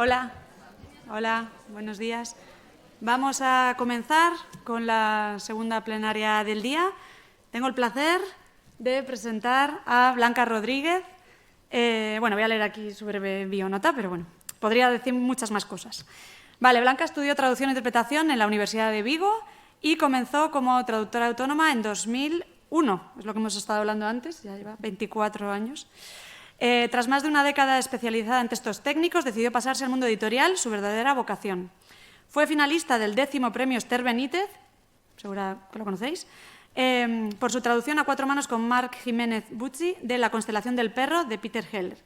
Hola, hola, buenos días. Vamos a comenzar con la segunda plenaria del día. Tengo el placer de presentar a Blanca Rodríguez. Voy a leer aquí su breve bionota, pero bueno, podría decir muchas más cosas. Vale, Blanca estudió traducción e interpretación en la Universidad de Vigo y comenzó como traductora autónoma en 2001. Es lo que hemos estado hablando antes, ya lleva 24 años. Tras más de una década especializada en textos técnicos, decidió pasarse al mundo editorial, su verdadera vocación. Fue finalista del 10º Premio Esther Benítez, seguro que lo conocéis, por su traducción a 4 manos con Marc Jiménez Bucci de La constelación del perro, de Peter Heller.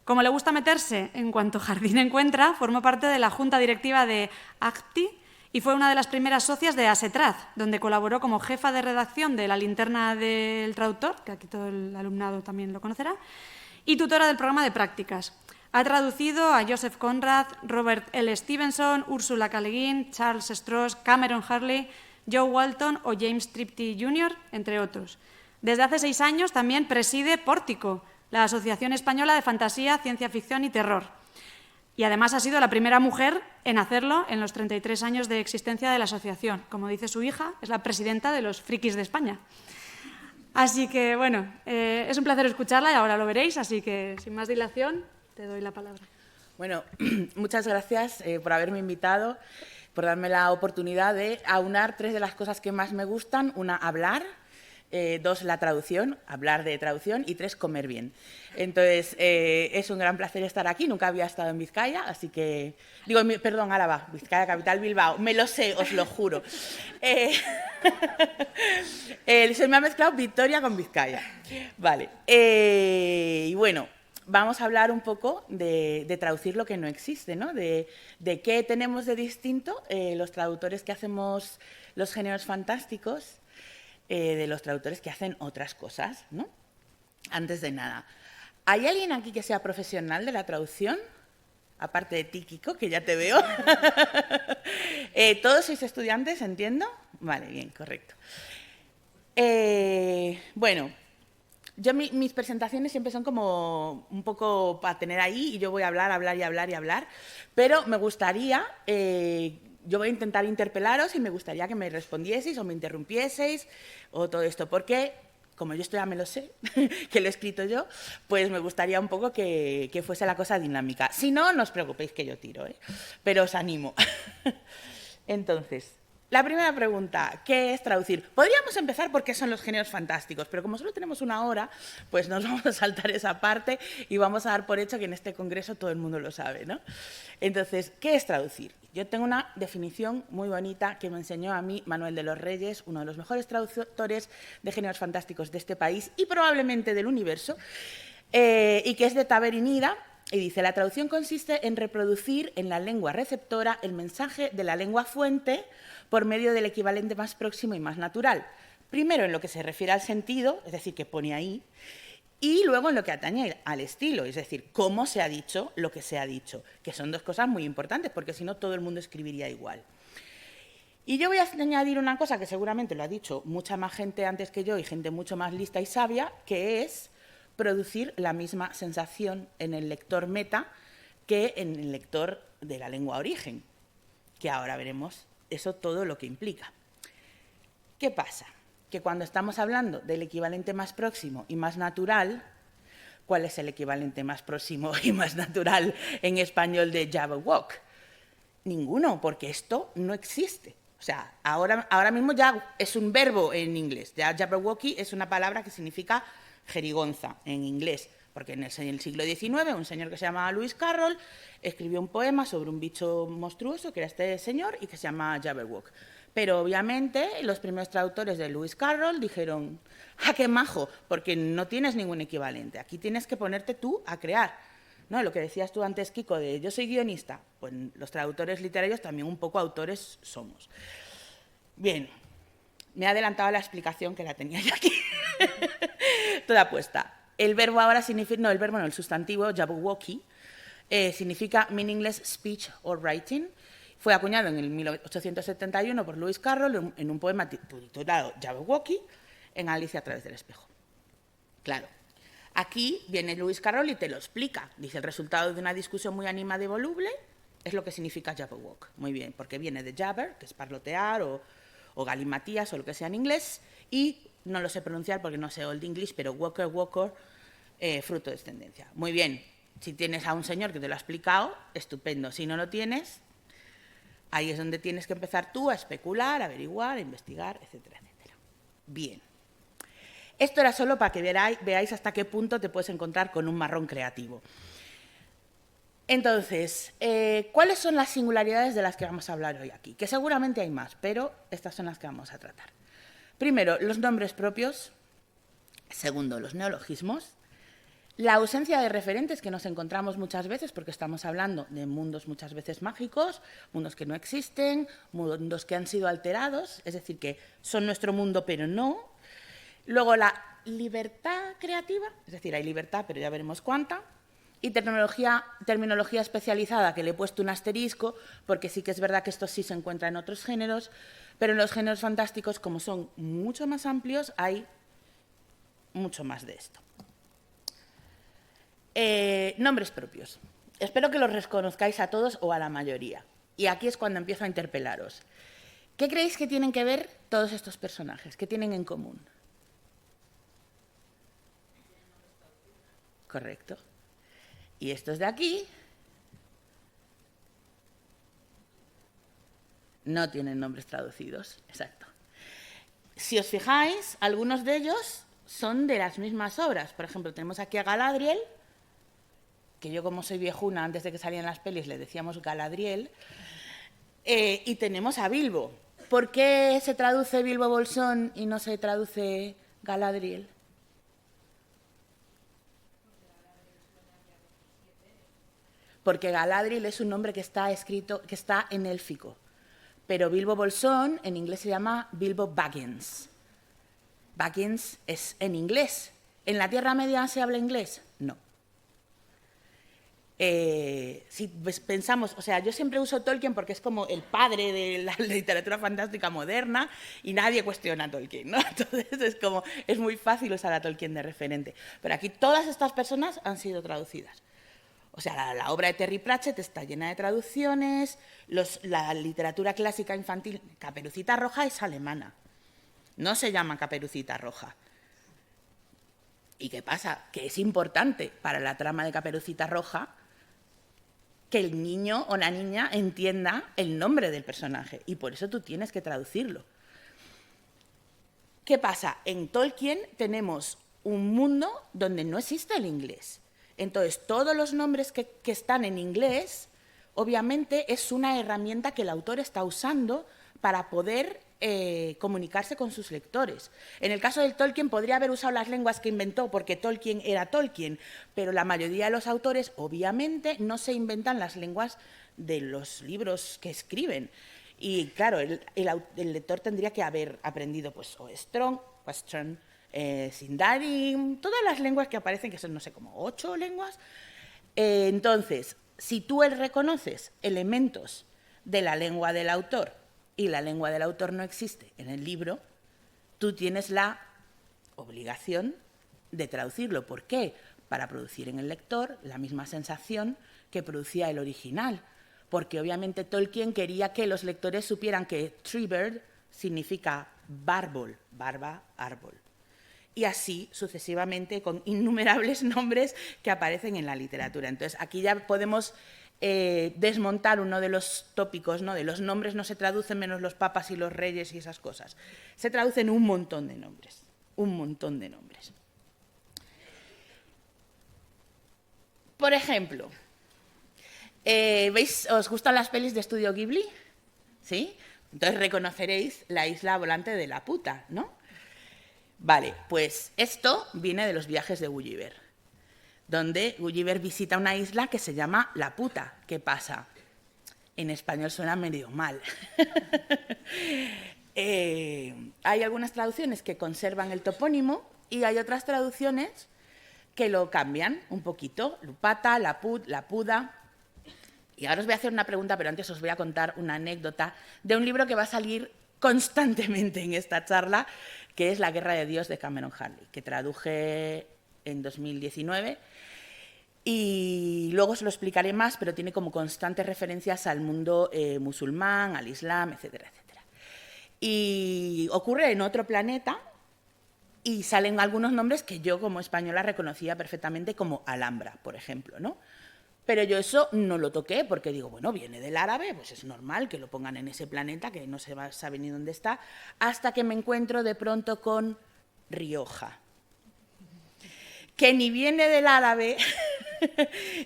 Como le gusta meterse en cuanto jardín encuentra, formó parte de la junta directiva de ACTI y fue una de las primeras socias de Asetraz, donde colaboró como jefa de redacción de La linterna del traductor, que aquí todo el alumnado también lo conocerá, y tutora del programa de prácticas. Ha traducido a Joseph Conrad, Robert L. Stevenson, Ursula K. Le Guin, Charles Stross, Cameron Hurley, Joe Walton o James Tripty Jr., entre otros. Desde hace 6 años también preside Pórtico, la Asociación Española de Fantasía, Ciencia Ficción y Terror. Y además ha sido la primera mujer en hacerlo en los 33 años de existencia de la asociación. Como dice su hija, es la presidenta de los Frikis de España. Así que, es un placer escucharla y ahora lo veréis, así que, sin más dilación, te doy la palabra. Bueno, muchas gracias por haberme invitado, por darme la oportunidad de aunar 3 de las cosas que más me gustan. 1, hablar, 2, la traducción, hablar de traducción, y 3, comer bien. Entonces, es un gran placer estar aquí. Nunca había estado en Vizcaya, así que... Perdón, Álava, Vizcaya, capital, Bilbao. Me lo sé, os lo juro. Se me ha mezclado Vitoria con Vizcaya. Vale. Y bueno, vamos a hablar un poco de traducir lo que no existe, ¿no? De qué tenemos de distinto los traductores que hacemos los géneros fantásticos de los traductores que hacen otras cosas, ¿no? Antes de nada, ¿hay alguien aquí que sea profesional de la traducción? Aparte de ti, Kiko, que ya te veo. ¿Todos sois estudiantes, entiendo? Vale, bien, correcto. Yo mis presentaciones siempre son como un poco para tener ahí y yo voy a hablar, pero me gustaría... yo voy a intentar interpelaros y me gustaría que me respondieseis o me interrumpieseis o todo esto, porque, como yo esto ya me lo sé, que lo he escrito yo, pues me gustaría un poco que fuese la cosa dinámica. Si no, no os preocupéis que yo tiro, pero os animo. Entonces, la primera pregunta, ¿qué es traducir? Podríamos empezar por qué son los géneros fantásticos, pero como solo tenemos 1 hora, pues nos vamos a saltar esa parte y vamos a dar por hecho que en este congreso todo el mundo lo sabe, ¿no? Entonces, ¿qué es traducir? Yo tengo una definición muy bonita que me enseñó a mí Manuel de los Reyes, uno de los mejores traductores de géneros fantásticos de este país y probablemente del universo, y que es de Tabernida. Y dice, la traducción consiste en reproducir en la lengua receptora el mensaje de la lengua fuente por medio del equivalente más próximo y más natural. Primero en lo que se refiere al sentido, es decir, que pone ahí, y luego en lo que atañe al estilo, es decir, cómo se ha dicho lo que se ha dicho, que son 2 cosas muy importantes, porque si no todo el mundo escribiría igual. Y yo voy a añadir una cosa que seguramente lo ha dicho mucha más gente antes que yo y gente mucho más lista y sabia, que es producir la misma sensación en el lector meta que en el lector de la lengua origen, que ahora veremos eso todo lo que implica. ¿Qué pasa? Que cuando estamos hablando del equivalente más próximo y más natural, ¿cuál es el equivalente más próximo y más natural en español de Jabberwock? Ninguno, porque esto no existe. O sea, ahora mismo ya es un verbo en inglés. Ya Jabberwocky es una palabra que significa jerigonza en inglés, porque en el siglo XIX un señor que se llamaba Lewis Carroll escribió un poema sobre un bicho monstruoso que era este señor y que se llama Jabberwock. Pero obviamente los primeros traductores de Lewis Carroll dijeron, ¡ah, qué majo! Porque no tienes ningún equivalente, aquí tienes que ponerte tú a crear. ¿No? Lo que decías tú antes, Kiko, de yo soy guionista, pues los traductores literarios también un poco autores somos. Bien, me he adelantado a la explicación que la tenía yo aquí. Toda puesta. El verbo ahora significa, no, el sustantivo, Jabberwocky, significa meaningless speech or writing. Fue acuñado en el 1871 por Lewis Carroll en un poema titulado Jabberwocky, en Alicia a través del espejo. Claro, aquí viene Lewis Carroll y te lo explica. Dice, el resultado de una discusión muy animada y voluble es lo que significa Jabberwock. Muy bien, porque viene de jabber, que es parlotear, o galimatías, o lo que sea en inglés, y no lo sé pronunciar porque no sé Old English, pero Walker, fruto de descendencia. Muy bien, si tienes a un señor que te lo ha explicado, estupendo. Si no lo tienes, ahí es donde tienes que empezar tú a especular, a averiguar, a investigar, etcétera, etcétera. Bien. Esto era solo para que veáis hasta qué punto te puedes encontrar con un marrón creativo. Entonces, ¿cuáles son las singularidades de las que vamos a hablar hoy aquí? Que seguramente hay más, pero estas son las que vamos a tratar. Primero, los nombres propios. Segundo, los neologismos. La ausencia de referentes que nos encontramos muchas veces, porque estamos hablando de mundos muchas veces mágicos, mundos que no existen, mundos que han sido alterados, es decir, que son nuestro mundo pero no. Luego la libertad creativa, es decir, hay libertad pero ya veremos cuánta. Y terminología especializada, que le he puesto un asterisco, porque sí que es verdad que esto sí se encuentra en otros géneros, pero en los géneros fantásticos, como son mucho más amplios, hay mucho más de esto. Nombres propios. Espero que los reconozcáis a todos o a la mayoría. Y aquí es cuando empiezo a interpelaros. ¿Qué creéis que tienen que ver todos estos personajes? ¿Qué tienen en común? Correcto. Y estos de aquí no tienen nombres traducidos. Exacto. Si os fijáis, algunos de ellos son de las mismas obras. Por ejemplo, tenemos aquí a Galadriel, que yo como soy viejuna, antes de que salían las pelis le decíamos Galadriel, y tenemos a Bilbo. ¿Por qué se traduce Bilbo Bolsón y no se traduce Galadriel? Porque Galadriel es un nombre que está escrito, que está en élfico, pero Bilbo Bolsón en inglés se llama Bilbo Baggins. Baggins es en inglés. ¿En la Tierra Media se habla inglés? No. Si pensamos, o sea, yo siempre uso Tolkien porque es como el padre de la literatura fantástica moderna y nadie cuestiona a Tolkien, ¿no? Entonces es muy fácil usar a Tolkien de referente. Pero aquí todas estas personas han sido traducidas. O sea, la obra de Terry Pratchett está llena de traducciones, la literatura clásica infantil, Caperucita Roja es alemana, no se llama Caperucita Roja. ¿Y qué pasa? Que es importante para la trama de Caperucita Roja que el niño o la niña entienda el nombre del personaje, y por eso tú tienes que traducirlo. ¿Qué pasa? En Tolkien tenemos un mundo donde no existe el inglés. Entonces, todos los nombres que están en inglés, obviamente, es una herramienta que el autor está usando para poder comunicarse con sus lectores. En el caso del Tolkien podría haber usado las lenguas que inventó porque Tolkien era Tolkien, pero la mayoría de los autores obviamente no se inventan las lenguas de los libros que escriben. Y claro, el lector tendría que haber aprendido pues o Strong, Western, Sindarin, todas las lenguas que aparecen, que son no sé, como 8 lenguas. Entonces, si tú reconoces elementos de la lengua del autor y la lengua del autor no existe en el libro, tú tienes la obligación de traducirlo. ¿Por qué? Para producir en el lector la misma sensación que producía el original. Porque obviamente Tolkien quería que los lectores supieran que Treebird significa bárbol, barba, árbol. Y así sucesivamente con innumerables nombres que aparecen en la literatura. Entonces, aquí ya podemos desmontar uno de los tópicos, ¿no? De los nombres no se traducen menos los papas y los reyes y esas cosas. Se traducen un montón de nombres, un montón de nombres. Por ejemplo, ¿veis? ¿Os gustan las pelis de Estudio Ghibli? ¿Sí? Entonces reconoceréis la isla volante de la puta, ¿no? Vale, pues esto viene de los viajes de Gulliver, donde Gulliver visita una isla que se llama La Puta. ¿Qué pasa? En español suena medio mal. Hay algunas traducciones que conservan el topónimo y hay otras traducciones que lo cambian un poquito. Lupata, la Puda. Y ahora os voy a hacer una pregunta, pero antes os voy a contar una anécdota de un libro que va a salir constantemente en esta charla, que es La Guerra de Dios de Cameron Harley, que traduje en 2019. Y luego os lo explicaré más, pero tiene como constantes referencias al mundo musulmán, al Islam, etcétera, etcétera. Y ocurre en otro planeta y salen algunos nombres que yo como española reconocía perfectamente, como Alhambra, por ejemplo, ¿no? Pero yo eso no lo toqué porque digo, bueno, viene del árabe, pues es normal que lo pongan en ese planeta, que no se sabe ni dónde está, hasta que me encuentro de pronto con Rioja, que ni viene del árabe,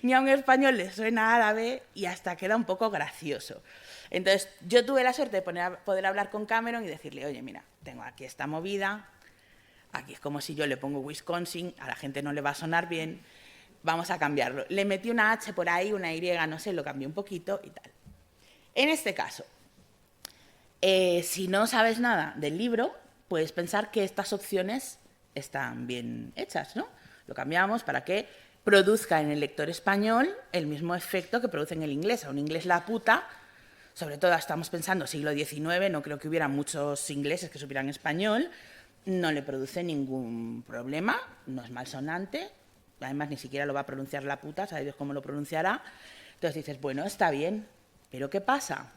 ni a un español le suena árabe, y hasta queda un poco gracioso. Entonces, yo tuve la suerte de poder hablar con Cameron y decirle, oye, mira, tengo aquí esta movida, aquí es como si yo le pongo Wisconsin, a la gente no le va a sonar bien, vamos a cambiarlo. Le metí una H por ahí, una Y, no sé, lo cambié un poquito y tal. En este caso, si no sabes nada del libro, puedes pensar que estas opciones están bien hechas, ¿no? Lo cambiamos para que produzca en el lector español el mismo efecto que produce en el inglés. A un inglés la puta, sobre todo estamos pensando siglo XIX, no creo que hubiera muchos ingleses que supieran español, no le produce ningún problema, no es malsonante, además ni siquiera lo va a pronunciar la puta, sabe Dios cómo lo pronunciará. Entonces dices, bueno, está bien, pero ¿qué pasa?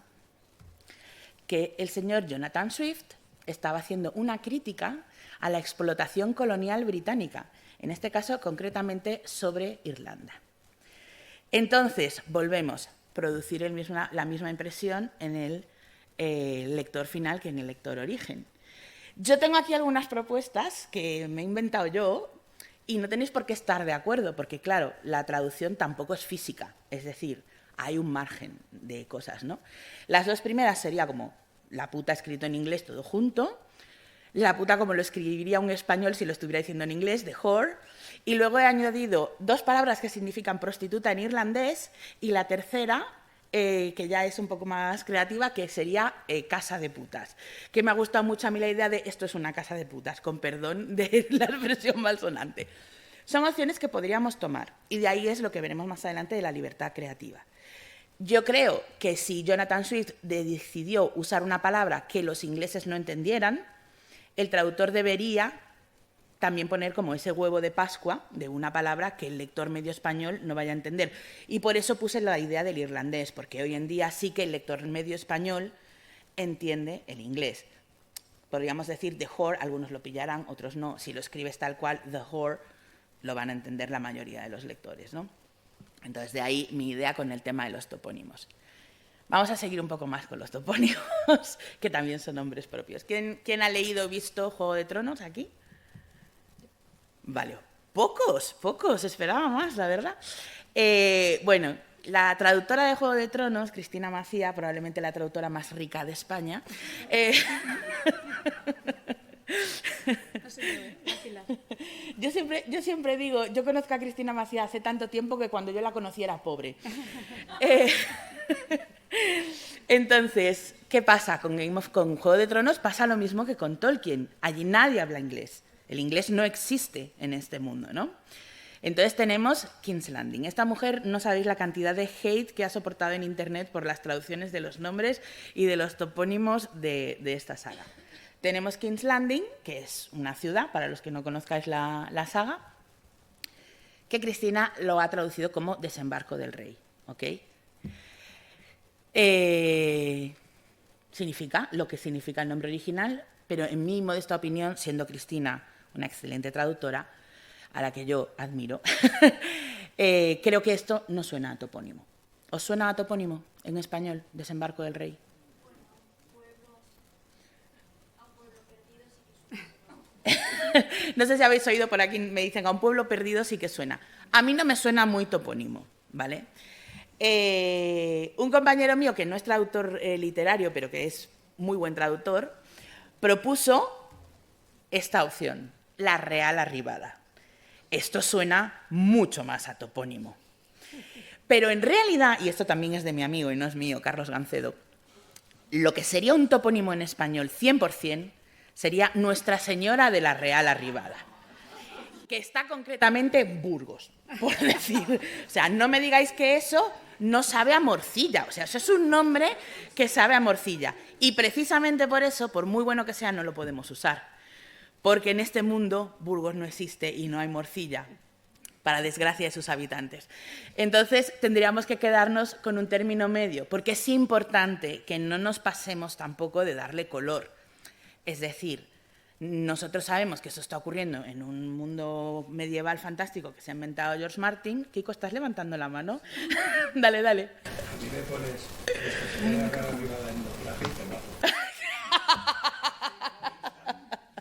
Que el señor Jonathan Swift estaba haciendo una crítica a la explotación colonial británica, en este caso concretamente sobre Irlanda. Entonces, volvemos, producir la misma impresión en el lector final que en el lector origen. Yo tengo aquí algunas propuestas que me he inventado yo y no tenéis por qué estar de acuerdo, porque claro, la traducción tampoco es física, es decir, hay un margen de cosas, ¿no? Las dos primeras sería como la puta escrito en inglés todo junto, la puta como lo escribiría un español si lo estuviera diciendo en inglés, de whore, y luego he añadido dos palabras que significan prostituta en irlandés y la tercera, que ya es un poco más creativa, que sería casa de putas, que me ha gustado mucho a mí la idea de esto es una casa de putas, con perdón de la expresión malsonante. Son opciones que podríamos tomar y de ahí es lo que veremos más adelante de la libertad creativa. Yo creo que si Jonathan Swift decidió usar una palabra que los ingleses no entendieran, el traductor debería también poner como ese huevo de Pascua de una palabra que el lector medio español no vaya a entender. Y por eso puse la idea del irlandés, porque hoy en día sí que el lector medio español entiende el inglés. Podríamos decir the whore, algunos lo pillarán, otros no. Si lo escribes tal cual, the whore, lo van a entender la mayoría de los lectores, ¿no? Entonces, de ahí mi idea con el tema de los topónimos. Vamos a seguir un poco más con los topónimos, que también son nombres propios. ¿Quién ha leído o visto Juego de Tronos aquí? Vale, pocos, esperaba más, la verdad. Bueno, la traductora de Juego de Tronos, Cristina Macía, probablemente la traductora más rica de España. Yo siempre digo, yo conozco a Cristina Macía hace tanto tiempo que cuando yo la conocí era pobre. Entonces, ¿qué pasa? Con Juego de Tronos pasa lo mismo que con Tolkien. Allí nadie habla inglés. El inglés no existe en este mundo, ¿no? Entonces tenemos King's Landing. Esta mujer, no sabéis la cantidad de hate que ha soportado en Internet por las traducciones de los nombres y de los topónimos de esta saga. Tenemos King's Landing, que es una ciudad, para los que no conozcáis la saga, que Cristina lo ha traducido como Desembarco del Rey, ¿ok? Significa lo que significa el nombre original, pero en mi modesta opinión, siendo Cristina una excelente traductora, a la que yo admiro, creo que esto no suena a topónimo. ¿Os suena a topónimo en español, Desembarco del Rey? No sé si habéis oído por aquí, me dicen, a un pueblo perdido sí que suena. A mí no me suena muy topónimo, ¿vale? Un compañero mío, que no es traductor literario, pero que es muy buen traductor, propuso esta opción, la Real Arribada. Esto suena mucho más a topónimo. Pero en realidad, y esto también es de mi amigo y no es mío, Carlos Gancedo, lo que sería un topónimo en español 100% sería Nuestra Señora de la Real Arribada, que está concretamente en Burgos, por decir. O sea, no me digáis que eso no sabe a morcilla. O sea, eso es un nombre que sabe a morcilla. Y precisamente por eso, por muy bueno que sea, no lo podemos usar. Porque en este mundo Burgos no existe y no hay morcilla. para desgracia de sus habitantes. Entonces, tendríamos que quedarnos con un término medio, porque es importante que no nos pasemos tampoco de darle color. Es decir, nosotros sabemos que eso está ocurriendo en un mundo medieval fantástico que se ha inventado George Martin. Kiko, ¿estás levantando la mano? Dale, dale. A mí me pones cara privada en doblaje y te mato.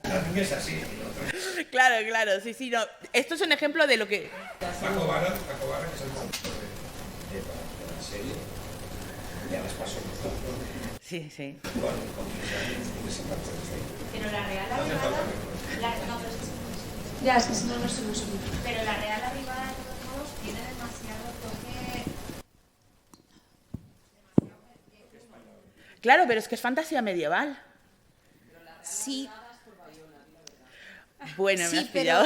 También es así, ¿no? Claro, claro, sí, sí, no. Esto es un ejemplo de lo que... Paco Vara, que es el productor de la serie, ya les pasó los datos. Sí, sí. Bueno, con 15 años desembarco del rey. Pero la Real No hace Arribada... falta No, pero es que Ya, es que si no, no se lo subí. pero la Real Arribada, de todos modos, tiene demasiado toque... Claro, pero es que es fantasía medieval. Sí, Bueno, me Sí, has pillado.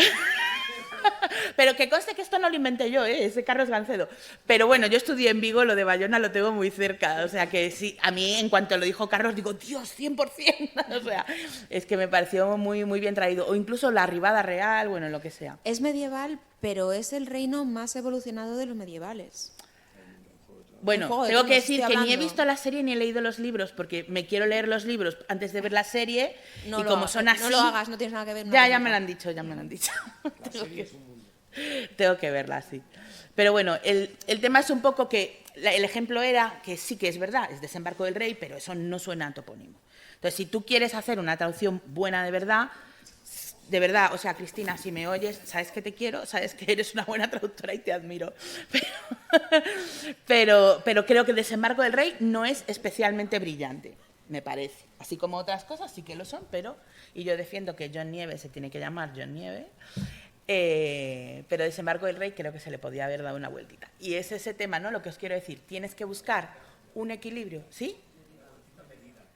Pero que conste que esto no lo inventé yo, es de Carlos Gancedo. Pero bueno, yo estudié en Vigo, lo de Bayona lo tengo muy cerca. O sea que sí, a mí en cuanto lo dijo Carlos, digo, Dios, 100%. O sea, es que me pareció muy, muy bien traído. O incluso la Arribada Real, bueno, lo que sea. es medieval, pero es el reino más evolucionado de los medievales. Bueno, Joder, tengo ¿cómo que decir estoy que ni he hablando? visto la serie ni he leído los libros, porque me quiero leer los libros antes de ver la serie. No y lo como hagas, son así... no lo hagas, no tienes nada que ver. una Ya, cosa ya con me lo otra. han dicho, ya me lo han dicho. Tengo que verla, sí. Pero bueno, el tema es un poco que el ejemplo era que sí que es verdad, es Desembarco del Rey, pero eso no suena a topónimo. Entonces, si tú quieres hacer una traducción buena de verdad, o sea, Cristina, si me oyes, sabes que te quiero, sabes que eres una buena traductora y te admiro. Pero creo que Desembarco del Rey no es especialmente brillante, me parece. Así como otras cosas sí que lo son, pero... Y yo defiendo que John Nieve se tiene que llamar John Nieve. Pero Desembarco del Rey creo que se le podía haber dado una vueltita. Y es ese tema, ¿no? Lo que os quiero decir. Tienes que buscar un equilibrio, ¿sí?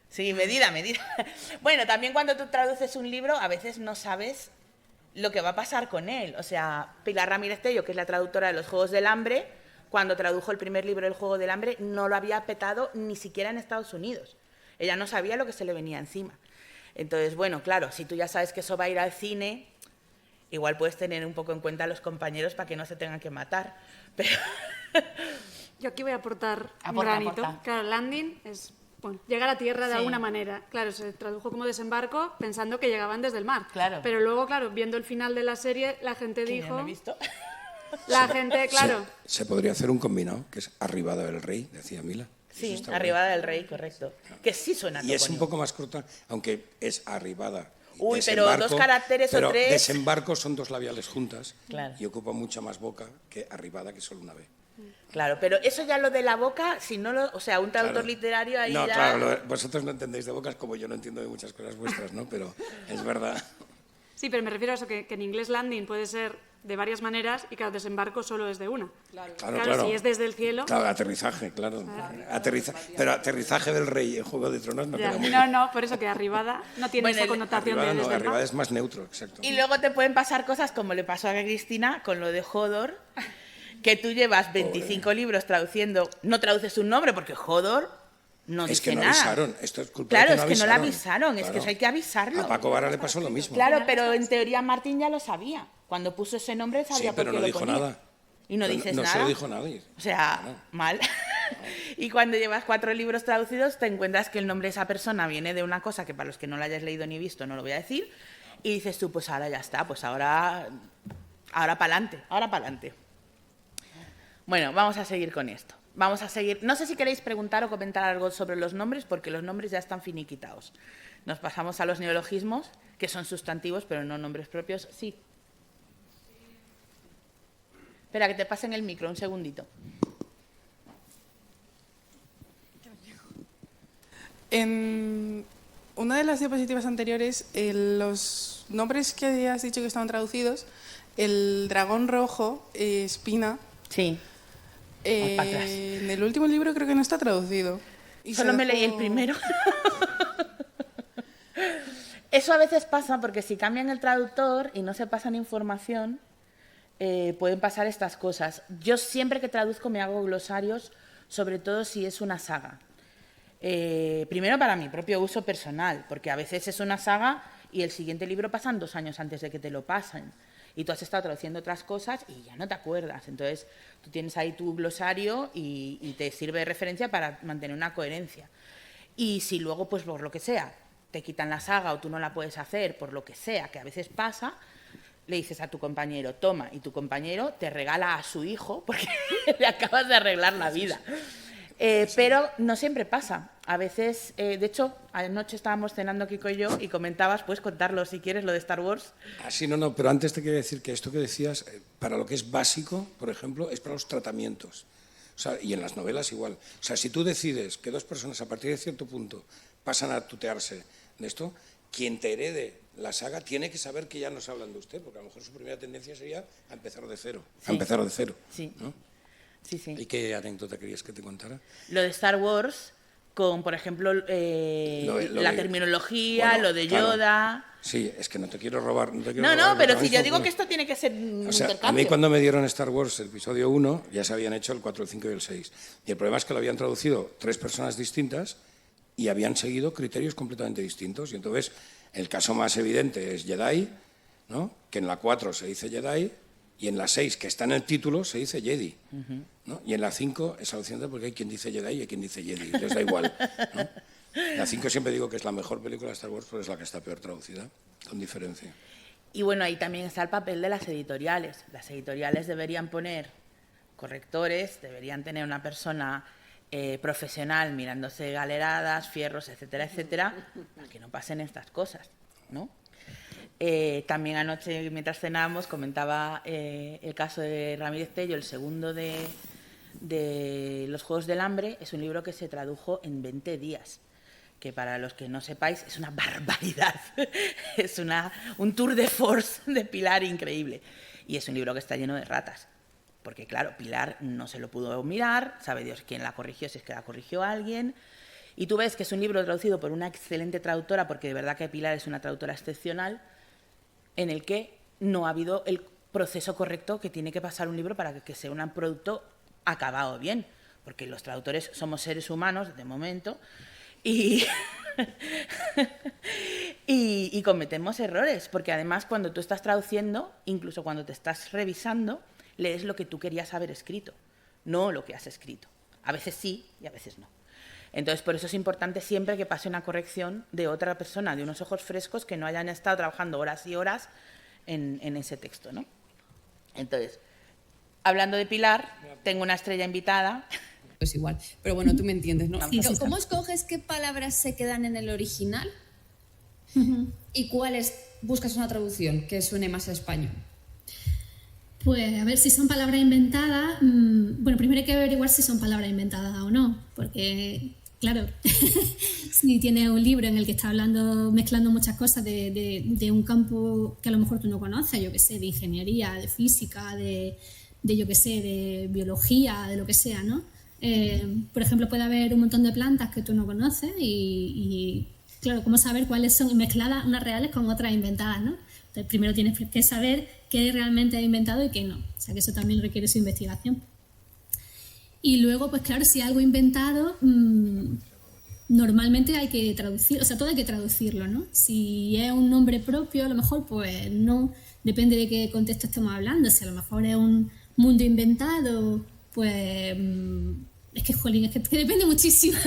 Sí, medida. Bueno, también cuando tú traduces un libro, a veces no sabes lo que va a pasar con él. O sea, Pilar Ramírez Tello, que es la traductora de Los Juegos del Hambre, cuando tradujo el primer libro del Juego del Hambre, no lo había petado ni siquiera en Estados Unidos. Ella no sabía lo que se le venía encima. Entonces, bueno, claro, si tú ya sabes que eso va a ir al cine, igual puedes tener un poco en cuenta a los compañeros para que no se tengan que matar. Pero... Yo aquí voy a aportar un Aporta, granito. aporta. Claro, landing es bueno, llegar a tierra de Sí. alguna manera. Claro, se tradujo como desembarco pensando que llegaban desde el mar. Claro. Pero luego, claro, viendo el final de la serie, la gente que yo dijo... no he visto. La gente, claro... Se podría hacer un combinado, que es Arribada del Rey, decía Mila. Eso Sí, está Arribada del Rey, correcto. Que sí suena Y es un topónimo. poco más corta, aunque es Arribada. y Uy, pero desembarco, dos caracteres o pero tres. Desembarco son dos labiales juntas Claro. y ocupa mucha más boca que Arribada, que es solo una B. Claro, pero eso ya lo de la boca, si no lo... O sea, un traductor Claro. literario ahí No, ya... claro, vosotros no entendéis de bocas como yo no entiendo de muchas cosas vuestras, ¿no? Pero es verdad. Sí, pero me refiero a eso, que en inglés landing puede ser de varias maneras y cada desembarco solo es de una. Claro. Si es desde el cielo... Claro, aterrizaje, claro. Pero aterrizaje del Rey en Juego de Tronos no Ya. queda muy bien. No, por eso que arribada no tiene Bueno, esa el- connotación Arribada de no, desde el Arribada mar. es más neutro, exacto. Y luego te pueden pasar cosas como le pasó a Cristina con lo de Hodor, que tú llevas 25 libros traduciendo, no traduces un nombre porque Hodor no Es dice que no nada. avisaron, esto es culpa Claro, de es que que no la avisaron, es que Claro. eso hay que avisarlo. A Paco Vara le pasó lo mismo. Claro, pero en teoría Martín ya lo sabía. Cuando puso ese nombre sabía Sí, por pero qué no lo dijo ponía. nada. Y no Pero dices no nada. se lo dijo nadie. O sea, mal. Y cuando llevas 4 libros traducidos, te encuentras que el nombre de esa persona viene de una cosa que para los que no lo hayas leído ni visto no lo voy a decir. Y dices tú, pues ahora ya está, pues ahora para adelante. Bueno, vamos a seguir con esto. Vamos a seguir. No sé si queréis preguntar o comentar algo sobre los nombres, porque los nombres ya están finiquitados. Nos pasamos a los neologismos, que son sustantivos, pero no nombres propios. Sí. Espera, que te pasen el micro, un segundito. En una de las diapositivas anteriores, los nombres que has dicho que estaban traducidos, el dragón rojo, Espina, Sí. para atrás. en el último libro creo que no está traducido. Y Solo se me dejó- leí el primero. Eso a veces pasa porque si cambian el traductor y no se pasan información, pueden pasar estas cosas. Yo siempre que traduzco me hago glosarios, sobre todo si es una saga. Primero para mi propio uso personal, porque a veces es una saga y el siguiente libro pasan 2 años antes de que te lo pasen. Y tú has estado traduciendo otras cosas y ya no te acuerdas. Entonces, tú tienes ahí tu glosario y te sirve de referencia para mantener una coherencia. Y si luego, pues por lo que sea, te quitan la saga o tú no la puedes hacer, por lo que sea, que a veces pasa, le dices a tu compañero, toma, y tu compañero te regala a su hijo porque le acabas de arreglar la vida. Pero no siempre pasa. A veces, de hecho, anoche estábamos cenando Kiko y yo y comentabas, puedes contarlo si quieres, lo de Star Wars. Sí, no, pero antes te quería decir que esto que decías, para lo que es básico, por ejemplo, es para los tratamientos. O sea, y en las novelas igual. O sea, si tú decides que 2 personas a partir de cierto punto pasan a tutearse de esto, quien te herede la saga tiene que saber que ya no se hablan de usted, porque a lo mejor su primera tendencia sería a empezar de cero. Sí. A empezar de cero. Sí. ¿No? Sí, sí. ¿Y qué anécdota querías que te contara? Lo de Star Wars, con, por ejemplo, la terminología, bueno, lo de Yoda... Claro. Sí, es que no te quiero robar. No, pero si yo digo que esto tiene que ser un intercambio. A mí cuando me dieron Star Wars el episodio 1, ya se habían hecho el 4, el 5 y el 6. Y el problema es que lo habían traducido 3 personas distintas y habían seguido criterios completamente distintos. Y entonces, el caso más evidente es Jedi, ¿no? Que en la 4 se dice Jedi y en la 6, que está en el título, se dice Jedi. ¿No? Y en la 5 es alucinante porque hay quien dice Jedi y hay quien dice Jedi. Les da igual, ¿no? La 5 siempre digo que es la mejor película de Star Wars, pero es la que está peor traducida, con diferencia. Y bueno, ahí también está el papel de las editoriales. Las editoriales deberían poner correctores, deberían tener una persona profesional mirándose galeradas, fierros, etcétera, etcétera, para que no pasen estas cosas, ¿no? También anoche, mientras cenábamos, comentaba el caso de Ramírez Tello, el segundo de Los Juegos del Hambre. Es un libro que se tradujo en 20 días, que para los que no sepáis es una barbaridad. Es un tour de force de Pilar increíble. Y es un libro que está lleno de ratas. Porque, claro, Pilar no se lo pudo mirar, sabe Dios quién la corrigió, si es que la corrigió alguien. Y tú ves que es un libro traducido por una excelente traductora, porque de verdad que Pilar es una traductora excepcional, en el que no ha habido el proceso correcto que tiene que pasar un libro para que sea un producto acabado bien. Porque los traductores somos seres humanos, de momento, y cometemos errores. Porque además, cuando tú estás traduciendo, incluso cuando te estás revisando, lees lo que tú querías haber escrito, no lo que has escrito. A veces sí y a veces no. Entonces, por eso es importante siempre que pase una corrección de otra persona, de unos ojos frescos que no hayan estado trabajando horas y horas en ese texto, ¿no? Entonces, hablando de Pilar, tengo una estrella invitada. Pues igual, pero bueno, tú me entiendes, ¿no? Pero ¿cómo escoges qué palabras se quedan en el original y cuáles buscas una traducción que suene más a español? Pues a ver si son palabras inventadas. Bueno, primero hay que averiguar si son palabras inventadas o no, porque, claro, si tienes un libro en el que está hablando, mezclando muchas cosas de un campo que a lo mejor tú no conoces, yo qué sé, de ingeniería, de física, de yo qué sé, de biología, de lo que sea, ¿no? Por ejemplo, puede haber un montón de plantas que tú no conoces y claro, ¿cómo saber cuáles son mezcladas unas reales con otras inventadas, ¿no? Entonces, primero tienes que saber qué realmente has inventado y qué no. O sea, que eso también requiere su investigación. Y luego, pues claro, si algo inventado, normalmente hay que traducir, o sea, todo hay que traducirlo, ¿no? Si es un nombre propio, a lo mejor, pues no, depende de qué contexto estemos hablando. Si a lo mejor es un mundo inventado, pues... Es que, jolín, es que depende muchísimo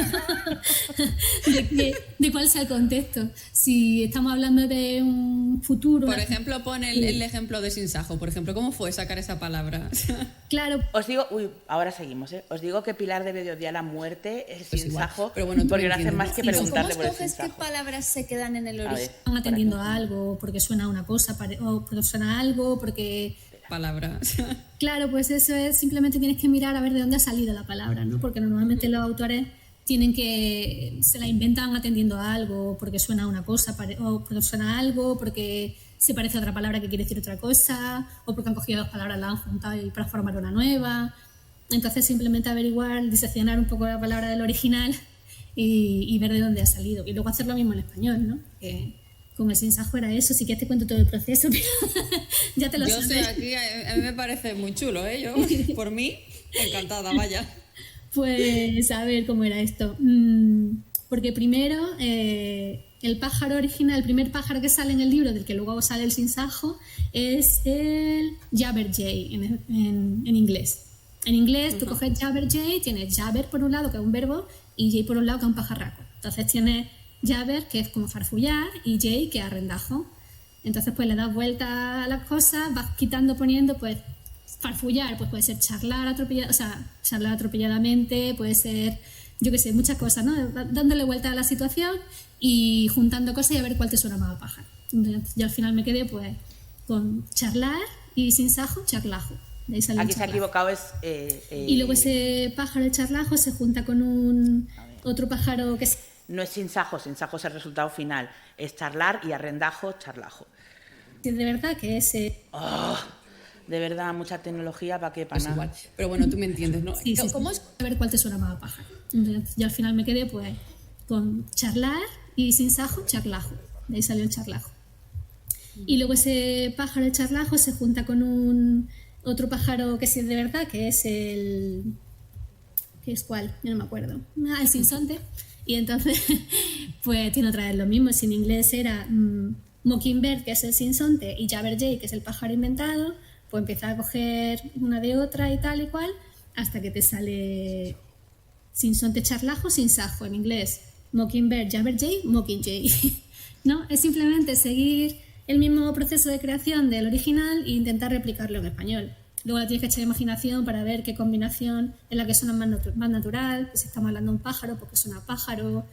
de cuál sea el contexto. Si estamos hablando de un futuro... Por ejemplo, pon el ejemplo de sinsajo. Por ejemplo, ¿cómo fue sacar esa palabra? Claro. Os digo... Uy, ahora seguimos, ¿eh? Os digo que Pilar debe de odiar la muerte, el pues sinsajo, igual. Pero bueno, porque no hacen más que preguntarle por el ¿Cómo escoges sinsajo. qué palabras se quedan en el original? Están atendiendo a algo, porque suena a una cosa, o porque suena a algo, porque... Palabras. Claro, pues eso es, simplemente tienes que mirar a ver de dónde ha salido la palabra, ¿no? Porque normalmente los autores se la inventan atendiendo a algo, porque suena a una cosa, o porque suena a algo, porque se parece a otra palabra que quiere decir otra cosa, o porque han cogido dos palabras, las han juntado y para formar una nueva. Entonces simplemente averiguar, diseccionar un poco la palabra del original y ver de dónde ha salido. Y luego hacer lo mismo en español, ¿no? Que con el sinsajo era eso, sí que te cuento todo el proceso, pero ya te lo sabes. Yo sé, aquí a mí me parece muy chulo, ¿eh? Yo, por mí, encantada, vaya. Pues a ver cómo era esto. Porque primero, el pájaro original, el primer pájaro que sale en el libro, del que luego sale el sinsajo, es el Jabberjay en inglés. En inglés tú coges Jabberjay, tienes Jabber por un lado, que es un verbo, y Jay por un lado, que es un pajarraco. Entonces tienes Jabber, que es como farfullar, y Jay, que es arrendajo. Entonces pues le das vuelta a las cosas, vas quitando, poniendo, pues farfullar, pues puede ser charlar atropelladamente, puede ser, yo qué sé, muchas cosas, ¿no? Dándole vuelta a la situación y juntando cosas y a ver cuál te suena más a pájaro. Entonces, yo al final me quedé pues con charlar y sinsajo, charlajo. De ahí salió Aquí se ha equivocado, es... Y luego ese pájaro, el charlajo, se junta con otro pájaro que es... No es sinsajo, sinsajo es el resultado final. Es charlar y arrendajo, charlajo. De verdad que es... De verdad, mucha tecnología, ¿para qué? Para nada. Igual. Pero bueno, tú me entiendes, ¿no? Sí, ¿cómo es? A ver cuál te suena más a pájaro. Entonces, yo al final me quedé pues con charlar y sinsajo, charlajo. De ahí salió el charlajo. Y luego ese pájaro, el charlajo, se junta con otro pájaro que sí es de verdad, que es el... ¿Qué es cuál? Yo no me acuerdo. El sinsonte. Y entonces, pues tiene otra vez lo mismo. Si en inglés era Mockingbird, que es el sinsonte, y Jabberjay, que es el pájaro inventado, pues empieza a coger una de otra y tal y cual, hasta que te sale sinsonte, charlajo, sinsajo en inglés. Mockingbird, Jabberjay, Mockingjay. ¿No? Es simplemente seguir el mismo proceso de creación del original e intentar replicarlo en español. Luego le tienes que echar imaginación para ver qué combinación es la que suena más natural, que si estamos hablando de un pájaro, porque suena a pájaro.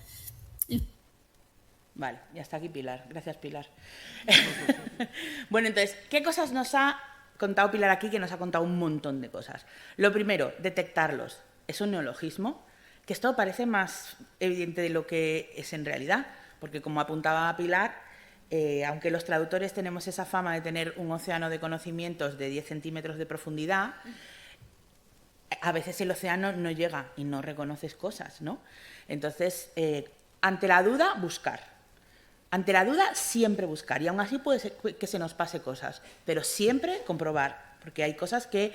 Vale, ya está aquí Pilar. Gracias, Pilar. Bueno, entonces, ¿qué cosas nos ha contado Pilar aquí? Que nos ha contado un montón de cosas. Lo primero, detectarlos. Es un neologismo, que esto parece más evidente de lo que es en realidad, porque como apuntaba Pilar, aunque los traductores tenemos esa fama de tener un océano de conocimientos de 10 centímetros de profundidad, a veces el océano no llega y no reconoces cosas, ¿no? Entonces, ante la duda, buscar. Ante la duda, siempre buscar. Y aún así puede ser que se nos pase cosas, pero siempre comprobar, porque hay cosas que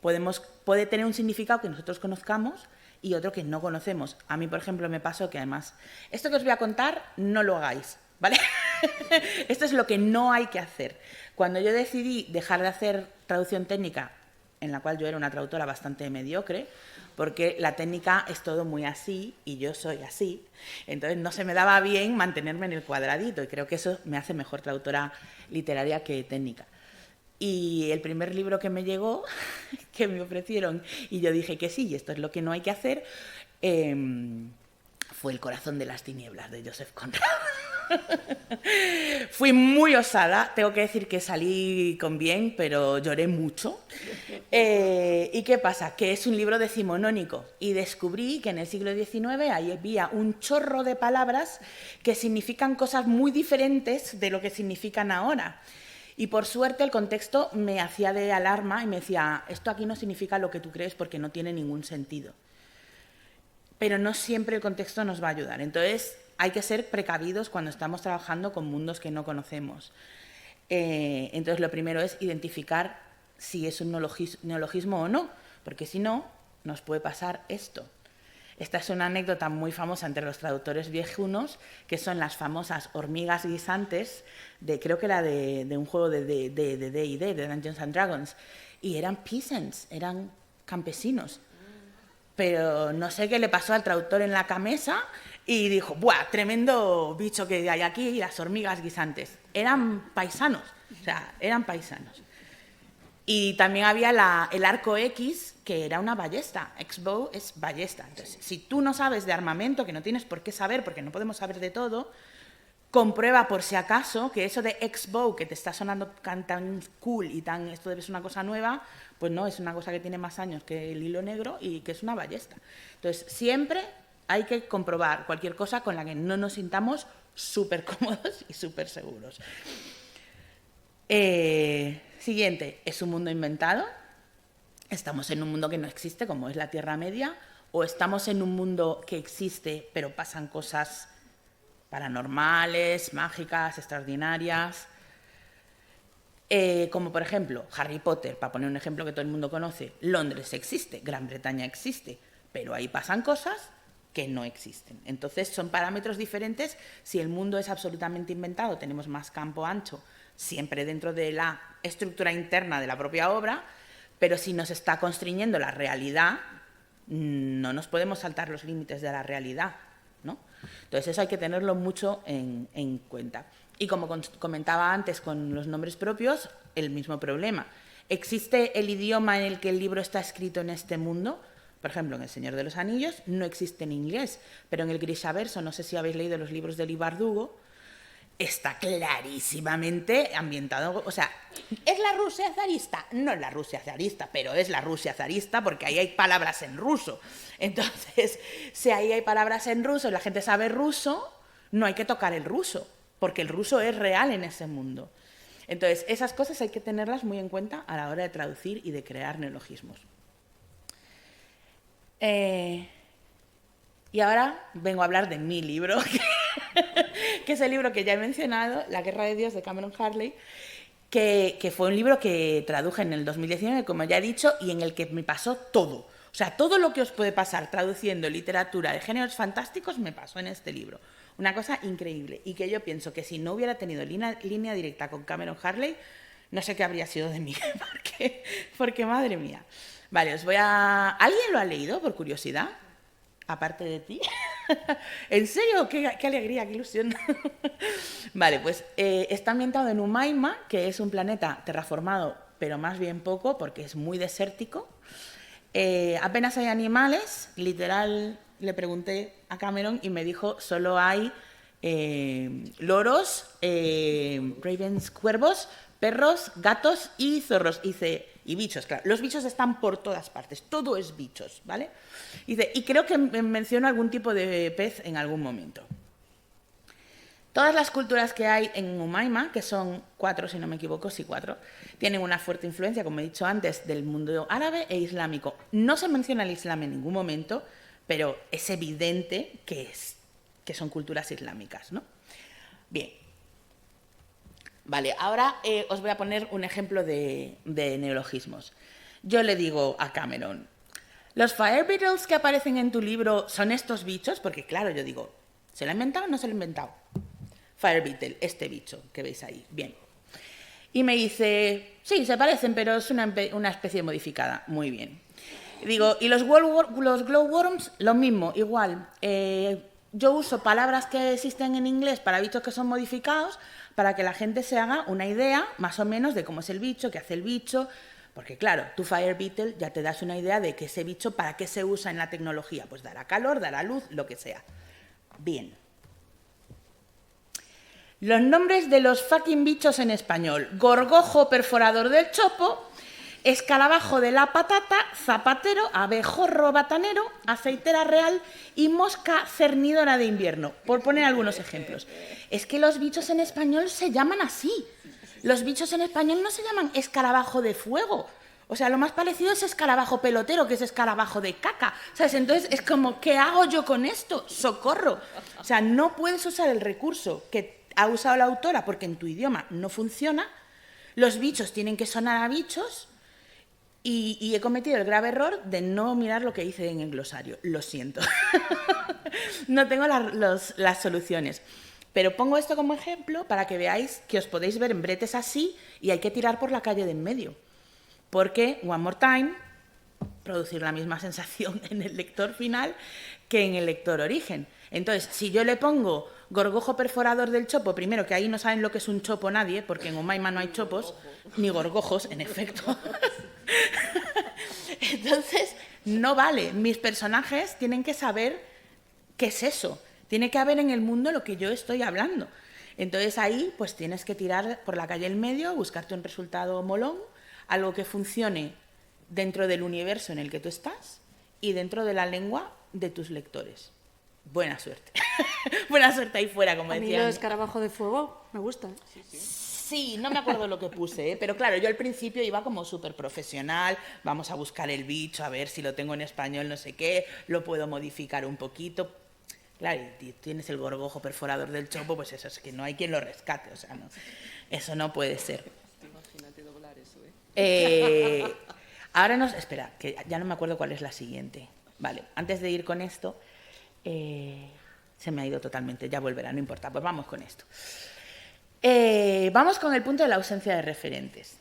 puede tener un significado que nosotros conozcamos y otro que no conocemos. A mí, por ejemplo, me pasó que además, esto que os voy a contar, no lo hagáis, ¿vale? Esto es lo que no hay que hacer. Cuando yo decidí dejar de hacer traducción técnica, en la cual yo era una traductora bastante mediocre, porque la técnica es todo muy así y yo soy así, entonces no se me daba bien mantenerme en el cuadradito y creo que eso me hace mejor traductora literaria que técnica. Y el primer libro que me llegó, que me ofrecieron, y yo dije que sí, y esto es lo que no hay que hacer, fue El corazón de las tinieblas, de Joseph Conrad. Fui muy osada, tengo que decir que salí con bien, pero lloré mucho. ¿Y qué pasa? Que es un libro decimonónico y descubrí que en el siglo XIX ahí había un chorro de palabras que significan cosas muy diferentes de lo que significan ahora. Y por suerte el contexto me hacía de alarma y me decía, esto aquí no significa lo que tú crees porque no tiene ningún sentido. Pero no siempre el contexto nos va a ayudar. Entonces hay que ser precavidos cuando estamos trabajando con mundos que no conocemos. Entonces lo primero es identificar si es un neologismo o no, porque si no, nos puede pasar esto. Esta es una anécdota muy famosa entre los traductores viejunos, que son las famosas hormigas guisantes, creo que era de un juego de D&D, de Dungeons and Dragons, y eran peasants, eran campesinos. Pero no sé qué le pasó al traductor en la cabeza y dijo, ¡buah, tremendo bicho que hay aquí, las hormigas guisantes! Eran paisanos, o sea, eran paisanos. Y también había el arco X, que era una ballesta. X-bow es ballesta. Entonces, si tú no sabes de armamento, que no tienes por qué saber, porque no podemos saber de todo, comprueba por si acaso que eso de X-bow, que te está sonando tan cool y esto debe ser una cosa nueva, pues no, es una cosa que tiene más años que el hilo negro y que es una ballesta. Entonces, siempre hay que comprobar cualquier cosa con la que no nos sintamos súper cómodos y súper seguros. Siguiente, ¿es un mundo inventado? ¿Estamos en un mundo que no existe, como es la Tierra Media? ¿O estamos en un mundo que existe, pero pasan cosas paranormales, mágicas, extraordinarias? Como por ejemplo, Harry Potter, para poner un ejemplo que todo el mundo conoce. Londres existe, Gran Bretaña existe, pero ahí pasan cosas que no existen. Entonces, son parámetros diferentes. Si el mundo es absolutamente inventado, tenemos más campo ancho, siempre dentro de la estructura interna de la propia obra, pero si nos está constriñendo la realidad, no nos podemos saltar los límites de la realidad, ¿no? Entonces, eso hay que tenerlo mucho en cuenta. Y como comentaba antes con los nombres propios, el mismo problema. ¿Existe el idioma en el que el libro está escrito en este mundo? Por ejemplo, en El Señor de los Anillos no existe en inglés, pero en el Grishaverso, no sé si habéis leído los libros de Leigh Bardugo, está clarísimamente ambientado. O sea, ¿es la Rusia zarista? No es la Rusia zarista, pero es la Rusia zarista porque ahí hay palabras en ruso. Entonces, si ahí hay palabras en ruso y la gente sabe ruso, no hay que tocar el ruso, porque el ruso es real en ese mundo. Entonces, esas cosas hay que tenerlas muy en cuenta a la hora de traducir y de crear neologismos. Y ahora vengo a hablar de mi libro, que es el libro que ya he mencionado, La Guerra de Dios, de Cameron Harley, que fue un libro que traduje en el 2019, como ya he dicho, y en el que me pasó todo. O sea, todo lo que os puede pasar traduciendo literatura de géneros fantásticos me pasó en este libro. Una cosa increíble, y que yo pienso que si no hubiera tenido línea directa con Cameron Harley, no sé qué habría sido de mí, porque madre mía. Vale, ¿alguien lo ha leído, por curiosidad? Aparte de ti. ¿En serio? ¡Qué alegría, qué ilusión! Vale, pues está ambientado en Umaima, que es un planeta terraformado, pero más bien poco, porque es muy desértico. Apenas hay animales, literal, le pregunté a Cameron y me dijo, solo hay loros, ravens, cuervos, perros, gatos y zorros. Y bichos, claro. Los bichos están por todas partes, todo es bichos, ¿vale? Y creo que menciono algún tipo de pez en algún momento. Todas las culturas que hay en Umaima, que son 4, si no me equivoco, sí 4, tienen una fuerte influencia, como he dicho antes, del mundo árabe e islámico. No se menciona el Islam en ningún momento, pero es evidente que son culturas islámicas, ¿no? Bien. Vale, ahora os voy a poner un ejemplo de neologismos. Yo le digo a Cameron, ¿los fire beetles que aparecen en tu libro son estos bichos? Porque claro, yo digo, ¿se lo ha inventado o no se lo ha inventado? Fire beetle, este bicho que veis ahí. Bien. Y me dice, sí, se parecen, pero es una especie modificada. Muy bien. Digo, ¿y los glowworms? Lo mismo, igual. Yo uso palabras que existen en inglés para bichos que son modificados para que la gente se haga una idea más o menos de cómo es el bicho, qué hace el bicho. Porque claro, tu fire beetle ya te das una idea de que ese bicho para qué se usa en la tecnología. Pues dará calor, dará luz, lo que sea. Bien. Los nombres de los fucking bichos en español. Gorgojo perforador del chopo, escarabajo de la patata, zapatero, abejorro batanero, aceitera real y mosca cernidora de invierno, por poner algunos ejemplos. Es que los bichos en español se llaman así. Los bichos en español no se llaman escarabajo de fuego. O sea, lo más parecido es escarabajo pelotero, que es escarabajo de caca. ¿Sabes? Entonces es como, ¿qué hago yo con esto? ¡Socorro! O sea, no puedes usar el recurso que ha usado la autora porque en tu idioma no funciona. Los bichos tienen que sonar a bichos. Y he cometido el grave error de no mirar lo que hice en el glosario. Lo siento. No tengo las soluciones. Pero pongo esto como ejemplo para que veáis que os podéis ver en bretes así y hay que tirar por la calle de en medio. Porque, one more time, producir la misma sensación en el lector final que en el lector origen. Entonces, si yo le pongo gorgojo perforador del chopo, primero que ahí no saben lo que es un chopo nadie, porque en Umaima no hay chopos, ni gorgojos, en efecto. Entonces, no vale. Mis personajes tienen que saber qué es eso. Tiene que haber en el mundo lo que yo estoy hablando. Entonces ahí pues tienes que tirar por la calle del medio, buscarte un resultado molón, algo que funcione dentro del universo en el que tú estás y dentro de la lengua de tus lectores. Buena suerte. Buena suerte ahí fuera, como decían. A mí lo de escarabajo de fuego me gusta. Sí, no me acuerdo lo que puse, pero claro, yo al principio iba como súper profesional, vamos a buscar el bicho, a ver si lo tengo en español, no sé qué, lo puedo modificar un poquito. Claro, y tienes el gorgojo perforador del chopo, pues eso es que no hay quien lo rescate, o sea, no, eso no puede ser. Imagínate doblar eso, Ahora espera, que ya no me acuerdo cuál es la siguiente. Vale, antes de ir con esto, Se me ha ido totalmente, ya volverá, no importa, pues vamos con esto. Vamos con el punto de la ausencia de referentes.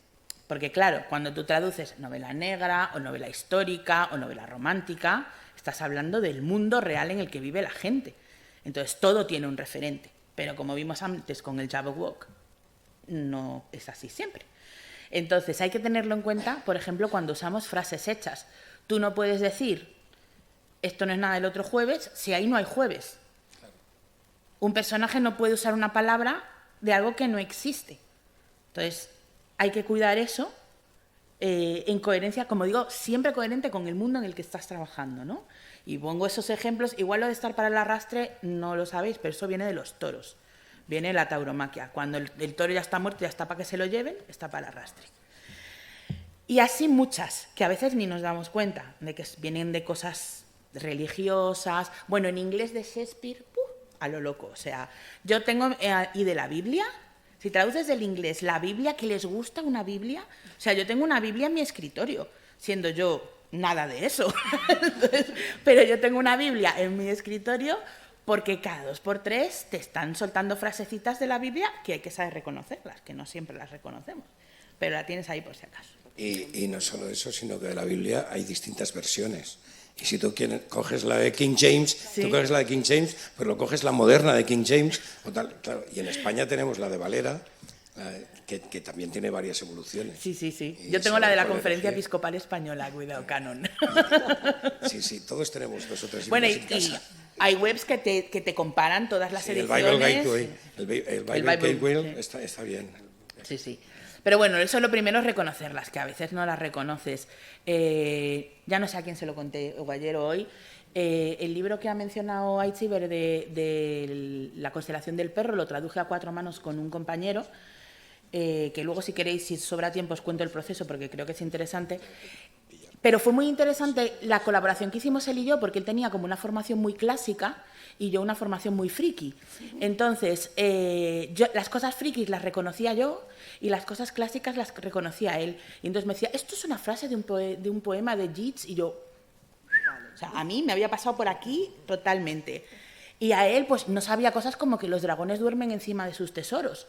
Porque claro, cuando tú traduces novela negra o novela histórica o novela romántica, estás hablando del mundo real en el que vive la gente. Entonces todo tiene un referente. Pero como vimos antes con el Jabberwock, no es así siempre. Entonces hay que tenerlo en cuenta, por ejemplo, cuando usamos frases hechas. Tú no puedes decir, esto no es nada del otro jueves, si ahí no hay jueves. Un personaje no puede usar una palabra de algo que no existe. Entonces, hay que cuidar eso en coherencia, como digo, siempre coherente con el mundo en el que estás trabajando, ¿no? Y pongo esos ejemplos. Igual lo de estar para el arrastre no lo sabéis, pero eso viene de los toros. Viene la tauromaquia. Cuando el toro ya está muerto, ya está para que se lo lleven, está para el arrastre. Y así muchas, que a veces ni nos damos cuenta de que vienen de cosas religiosas. Bueno, en inglés de Shakespeare, a lo loco. O sea, yo tengo, y de la Biblia, si traduces del inglés la Biblia, que les gusta una Biblia, o sea, yo tengo una Biblia en mi escritorio, siendo yo nada de eso. Entonces, pero yo tengo una Biblia en mi escritorio porque cada 2 por 3 te están soltando frasecitas de la Biblia que hay que saber reconocerlas, que no siempre las reconocemos, pero la tienes ahí por si acaso. Y no solo eso, sino que de la Biblia hay distintas versiones. Y si tú coges la de King James, sí, tú coges la de King James, pues lo coges la moderna de King James, o tal, claro. Y en España tenemos la de Valera, que también tiene varias evoluciones. Sí, sí, sí. Y yo tengo la de la Conferencia decir... Episcopal Española, cuidado, canon. Sí, sí, todos tenemos 2 o 3 bueno, libros en casa. Hay webs que te comparan todas las ediciones. El Bible Gateway, el Bible Gateway está bien. Sí, sí. Pero bueno, eso lo primero es reconocerlas, que a veces no las reconoces. Ya no sé a quién se lo conté o ayer o hoy. El libro que ha mencionado Aitziber de La constelación del perro lo traduje a 4 manos con un compañero, que luego si queréis, si sobra tiempo, os cuento el proceso porque creo que es interesante. Pero fue muy interesante la colaboración que hicimos él y yo, porque él tenía como una formación muy clásica y yo una formación muy friki. Entonces, yo las cosas frikis las reconocía yo y las cosas clásicas las reconocía él. Y entonces me decía, esto es una frase de un poema de Yeats, y yo... O sea, a mí me había pasado por aquí totalmente. Y a él, pues, no sabía cosas como que los dragones duermen encima de sus tesoros,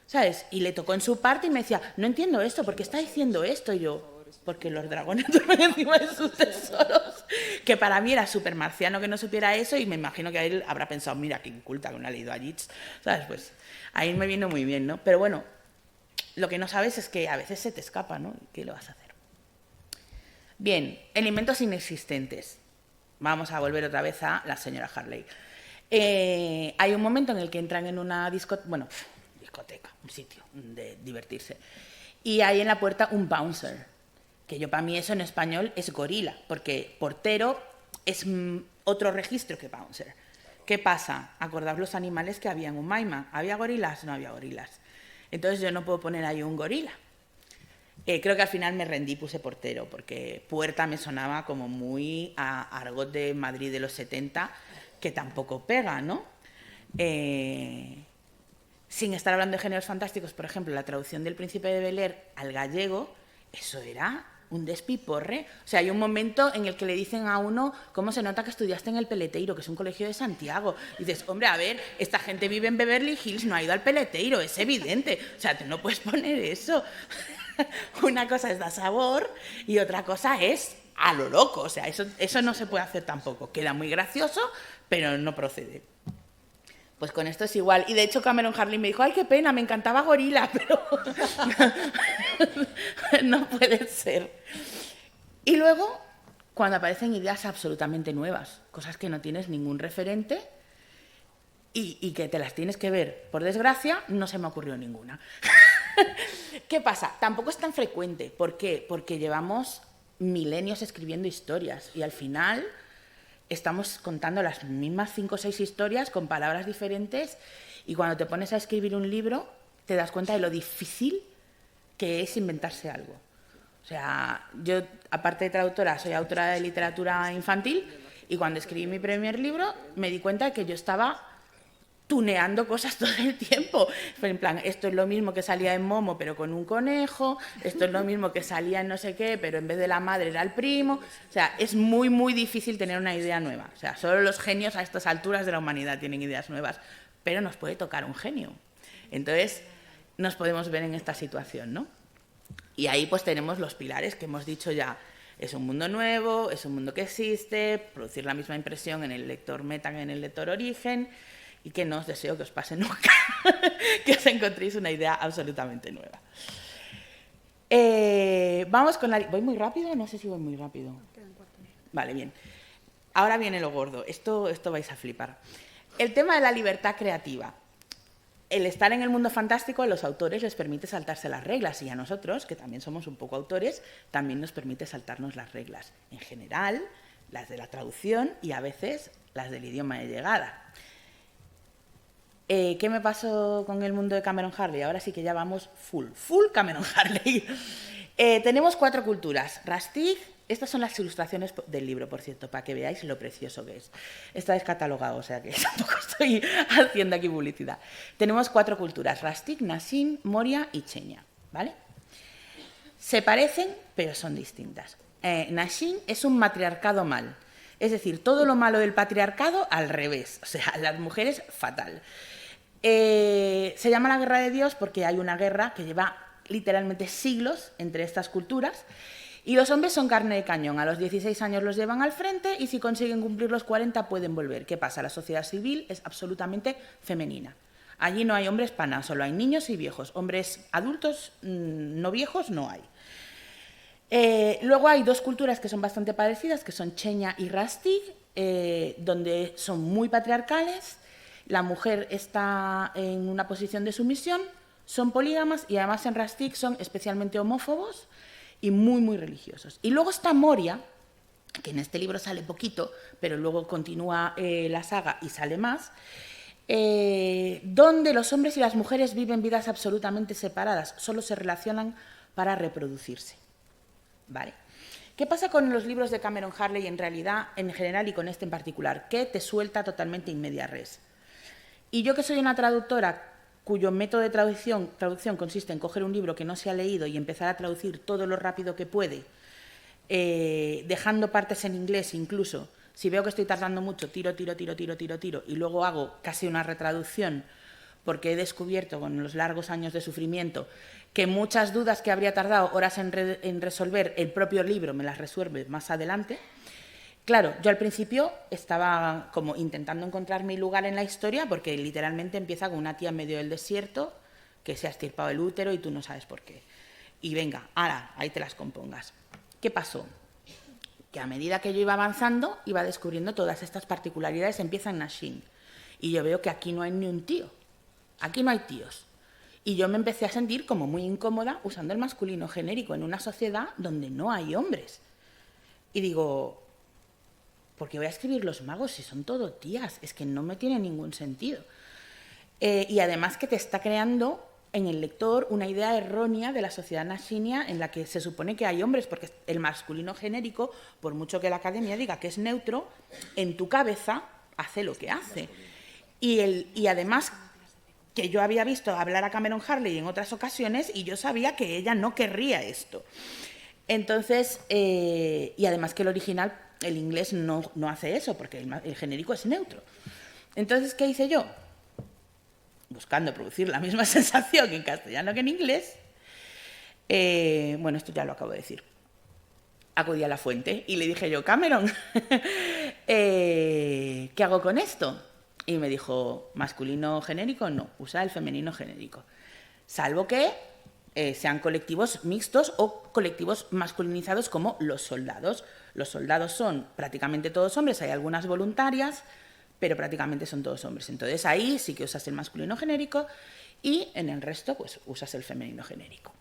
¿sabes? Y le tocó en su parte y me decía, no entiendo esto, ¿por qué está diciendo esto? Y yo... porque los dragones duermen encima de sus tesoros, que para mí era súper marciano que no supiera eso, y me imagino que a él habrá pensado, mira, qué inculta que no ha leído a Yeats, ¿sabes? Pues ahí me vino muy bien, ¿no? Pero bueno, lo que no sabes es que a veces se te escapa, ¿no? ¿Qué lo vas a hacer? Bien, elementos inexistentes. Vamos a volver otra vez a la señora Harley. Hay un momento en el que entran en una discoteca, un sitio de divertirse, y hay en la puerta un bouncer, que yo para mí eso en español es gorila, porque portero es otro registro que bouncer. ¿Qué pasa? Acordad los animales que había en Humaima. ¿Había gorilas? No había gorilas. Entonces yo no puedo poner ahí un gorila. Creo que al final me rendí, puse portero, porque puerta me sonaba como muy a argot de Madrid de los 70, que tampoco pega, ¿no? Sin estar hablando de géneros fantásticos, por ejemplo, la traducción del Príncipe de Bel-Air al gallego, eso era un despiporre. O sea, hay un momento en el que le dicen a uno, ¿cómo se nota que estudiaste en el Peleteiro, que es un colegio de Santiago? Y dices, hombre, a ver, esta gente vive en Beverly Hills, no ha ido al Peleteiro, es evidente. O sea, tú no puedes poner eso. Una cosa es dar sabor y otra cosa es a lo loco. O sea, eso no se puede hacer tampoco. Queda muy gracioso, pero no procede. Pues con esto es igual. Y de hecho Cameron Harley me dijo, ay, qué pena, me encantaba Gorila, pero no puede ser. Y luego, cuando aparecen ideas absolutamente nuevas, cosas que no tienes ningún referente y que te las tienes que ver, por desgracia, no se me ocurrió ninguna. ¿Qué pasa? Tampoco es tan frecuente. ¿Por qué? Porque llevamos milenios escribiendo historias y al final estamos contando las mismas 5 o 6 historias con palabras diferentes, y cuando te pones a escribir un libro te das cuenta de lo difícil que es inventarse algo. O sea, yo, aparte de traductora, soy autora de literatura infantil, y cuando escribí mi primer libro me di cuenta de que yo estaba tuneando cosas todo el tiempo. En plan, esto es lo mismo que salía en Momo, pero con un conejo, esto es lo mismo que salía en no sé qué, pero en vez de la madre era el primo. O sea, es muy, muy difícil tener una idea nueva. O sea, solo los genios a estas alturas de la humanidad tienen ideas nuevas, pero nos puede tocar un genio. Entonces, nos podemos ver en esta situación, ¿no? Y ahí pues tenemos los pilares que hemos dicho ya. Es un mundo nuevo, es un mundo que existe, producir la misma impresión en el lector meta que en el lector origen, y que no os deseo que os pase nunca, que os encontréis una idea absolutamente nueva. Vamos con la... ¿Voy muy rápido? No sé si voy muy rápido. Vale, bien. Ahora viene lo gordo. Esto vais a flipar. El tema de la libertad creativa. El estar en el mundo fantástico a los autores les permite saltarse las reglas, y a nosotros, que también somos un poco autores, también nos permite saltarnos las reglas. En general, las de la traducción y a veces las del idioma de llegada. ¿Qué me pasó con el mundo de Cameron Harley? Ahora sí que ya vamos full Cameron Harley. Tenemos 4 culturas. Rastig, estas son las ilustraciones del libro, por cierto, para que veáis lo precioso que es. Está descatalogado, o sea que tampoco estoy haciendo aquí publicidad. Tenemos 4 culturas, Rastig, Nashin, Moria y Chenya, ¿vale? Se parecen, pero son distintas. Nashin es un matriarcado mal, es decir, todo lo malo del patriarcado al revés, o sea, las mujeres fatal. Se llama la guerra de Dios porque hay una guerra que lleva literalmente siglos entre estas culturas, y los hombres son carne de cañón. A los 16 años los llevan al frente y si consiguen cumplir los 40 pueden volver. ¿Qué pasa? La sociedad civil es absolutamente femenina. Allí no hay hombres para nada, solo hay niños y viejos. Hombres adultos, no viejos, no hay. Luego hay 2 culturas que son bastante parecidas, que son Chenya y Rastig, donde son muy patriarcales. La mujer está en una posición de sumisión, son polígamas y además en Rastig son especialmente homófobos y muy, muy religiosos. Y luego está Moria, que en este libro sale poquito, pero luego continúa la saga y sale más, donde los hombres y las mujeres viven vidas absolutamente separadas, solo se relacionan para reproducirse. ¿Vale? ¿Qué pasa con los libros de Cameron Harley en realidad, en general y con este en particular? Que te suelta totalmente in media res. Y yo, que soy una traductora cuyo método de traducción consiste en coger un libro que no se ha leído y empezar a traducir todo lo rápido que puede, dejando partes en inglés incluso. Si veo que estoy tardando mucho, tiro, y luego hago casi una retraducción, porque he descubierto con los largos años de sufrimiento que muchas dudas que habría tardado horas en resolver el propio libro me las resuelve más adelante. Claro, yo al principio estaba como intentando encontrar mi lugar en la historia, porque literalmente empieza con una tía en medio del desierto que se ha extirpado el útero y tú no sabes por qué. Y venga, ahora, ahí te las compongas. ¿Qué pasó? Que a medida que yo iba avanzando, iba descubriendo todas estas particularidades. Empieza en Nashin. Y yo veo que aquí no hay ni un tío. Aquí no hay tíos. Y yo me empecé a sentir como muy incómoda usando el masculino genérico en una sociedad donde no hay hombres. Y digo, ¿por qué voy a escribir los magos si son todo tías? Es que no me tiene ningún sentido. Y además que te está creando en el lector una idea errónea de la sociedad nashinia en la que se supone que hay hombres, porque el masculino genérico, por mucho que la academia diga que es neutro, en tu cabeza hace lo que hace. Y además que yo había visto hablar a Cameron Harley en otras ocasiones y yo sabía que ella no querría esto. Entonces, y además que el original, el inglés no hace eso, porque el genérico es neutro. Entonces, ¿qué hice yo? Buscando producir la misma sensación en castellano que en inglés, bueno, esto ya lo acabo de decir. Acudí a la fuente y le dije yo, Cameron, ¿qué hago con esto? Y me dijo, masculino genérico, no, usa el femenino genérico. Salvo que sean colectivos mixtos o colectivos masculinizados como los soldados. Los soldados son prácticamente todos hombres, hay algunas voluntarias, pero prácticamente son todos hombres. Entonces ahí sí que usas el masculino genérico y en el resto pues usas el femenino genérico.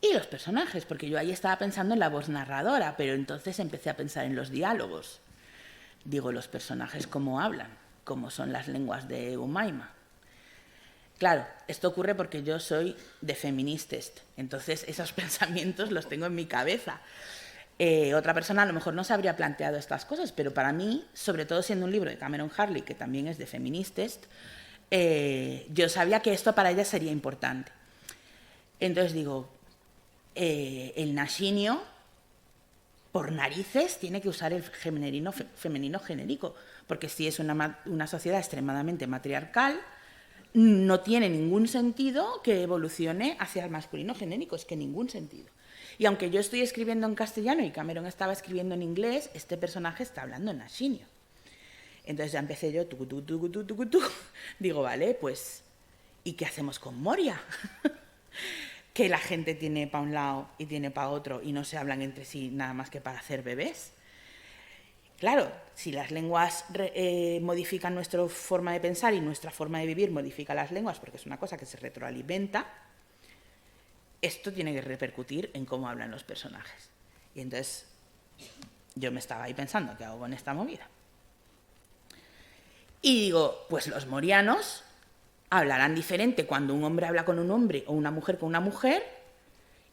Y los personajes, porque yo ahí estaba pensando en la voz narradora, pero entonces empecé a pensar en los diálogos. Digo, los personajes cómo hablan, cómo son las lenguas de Umayma. Claro, esto ocurre porque yo soy de feministest, entonces esos pensamientos los tengo en mi cabeza. Otra persona a lo mejor no se habría planteado estas cosas, pero para mí, sobre todo siendo un libro de Cameron Harley, que también es de Feministest, yo sabía que esto para ella sería importante. Entonces digo, el nashinio, por narices, tiene que usar el femenino genérico, porque si es una sociedad extremadamente matriarcal, no tiene ningún sentido que evolucione hacia el masculino genérico, es que ningún sentido. Y aunque yo estoy escribiendo en castellano y Cameron estaba escribiendo en inglés, este personaje está hablando en nashinio. Entonces ya empecé yo, digo, vale, pues, ¿y qué hacemos con Moria? Que la gente tiene para un lado y tiene para otro y no se hablan entre sí nada más que para hacer bebés. Claro, si las lenguas modifican nuestra forma de pensar y nuestra forma de vivir modifica las lenguas, porque es una cosa que se retroalimenta, esto tiene que repercutir en cómo hablan los personajes. Y entonces yo me estaba ahí pensando, ¿qué hago con esta movida? Y digo, pues los morianos hablarán diferente cuando un hombre habla con un hombre o una mujer con una mujer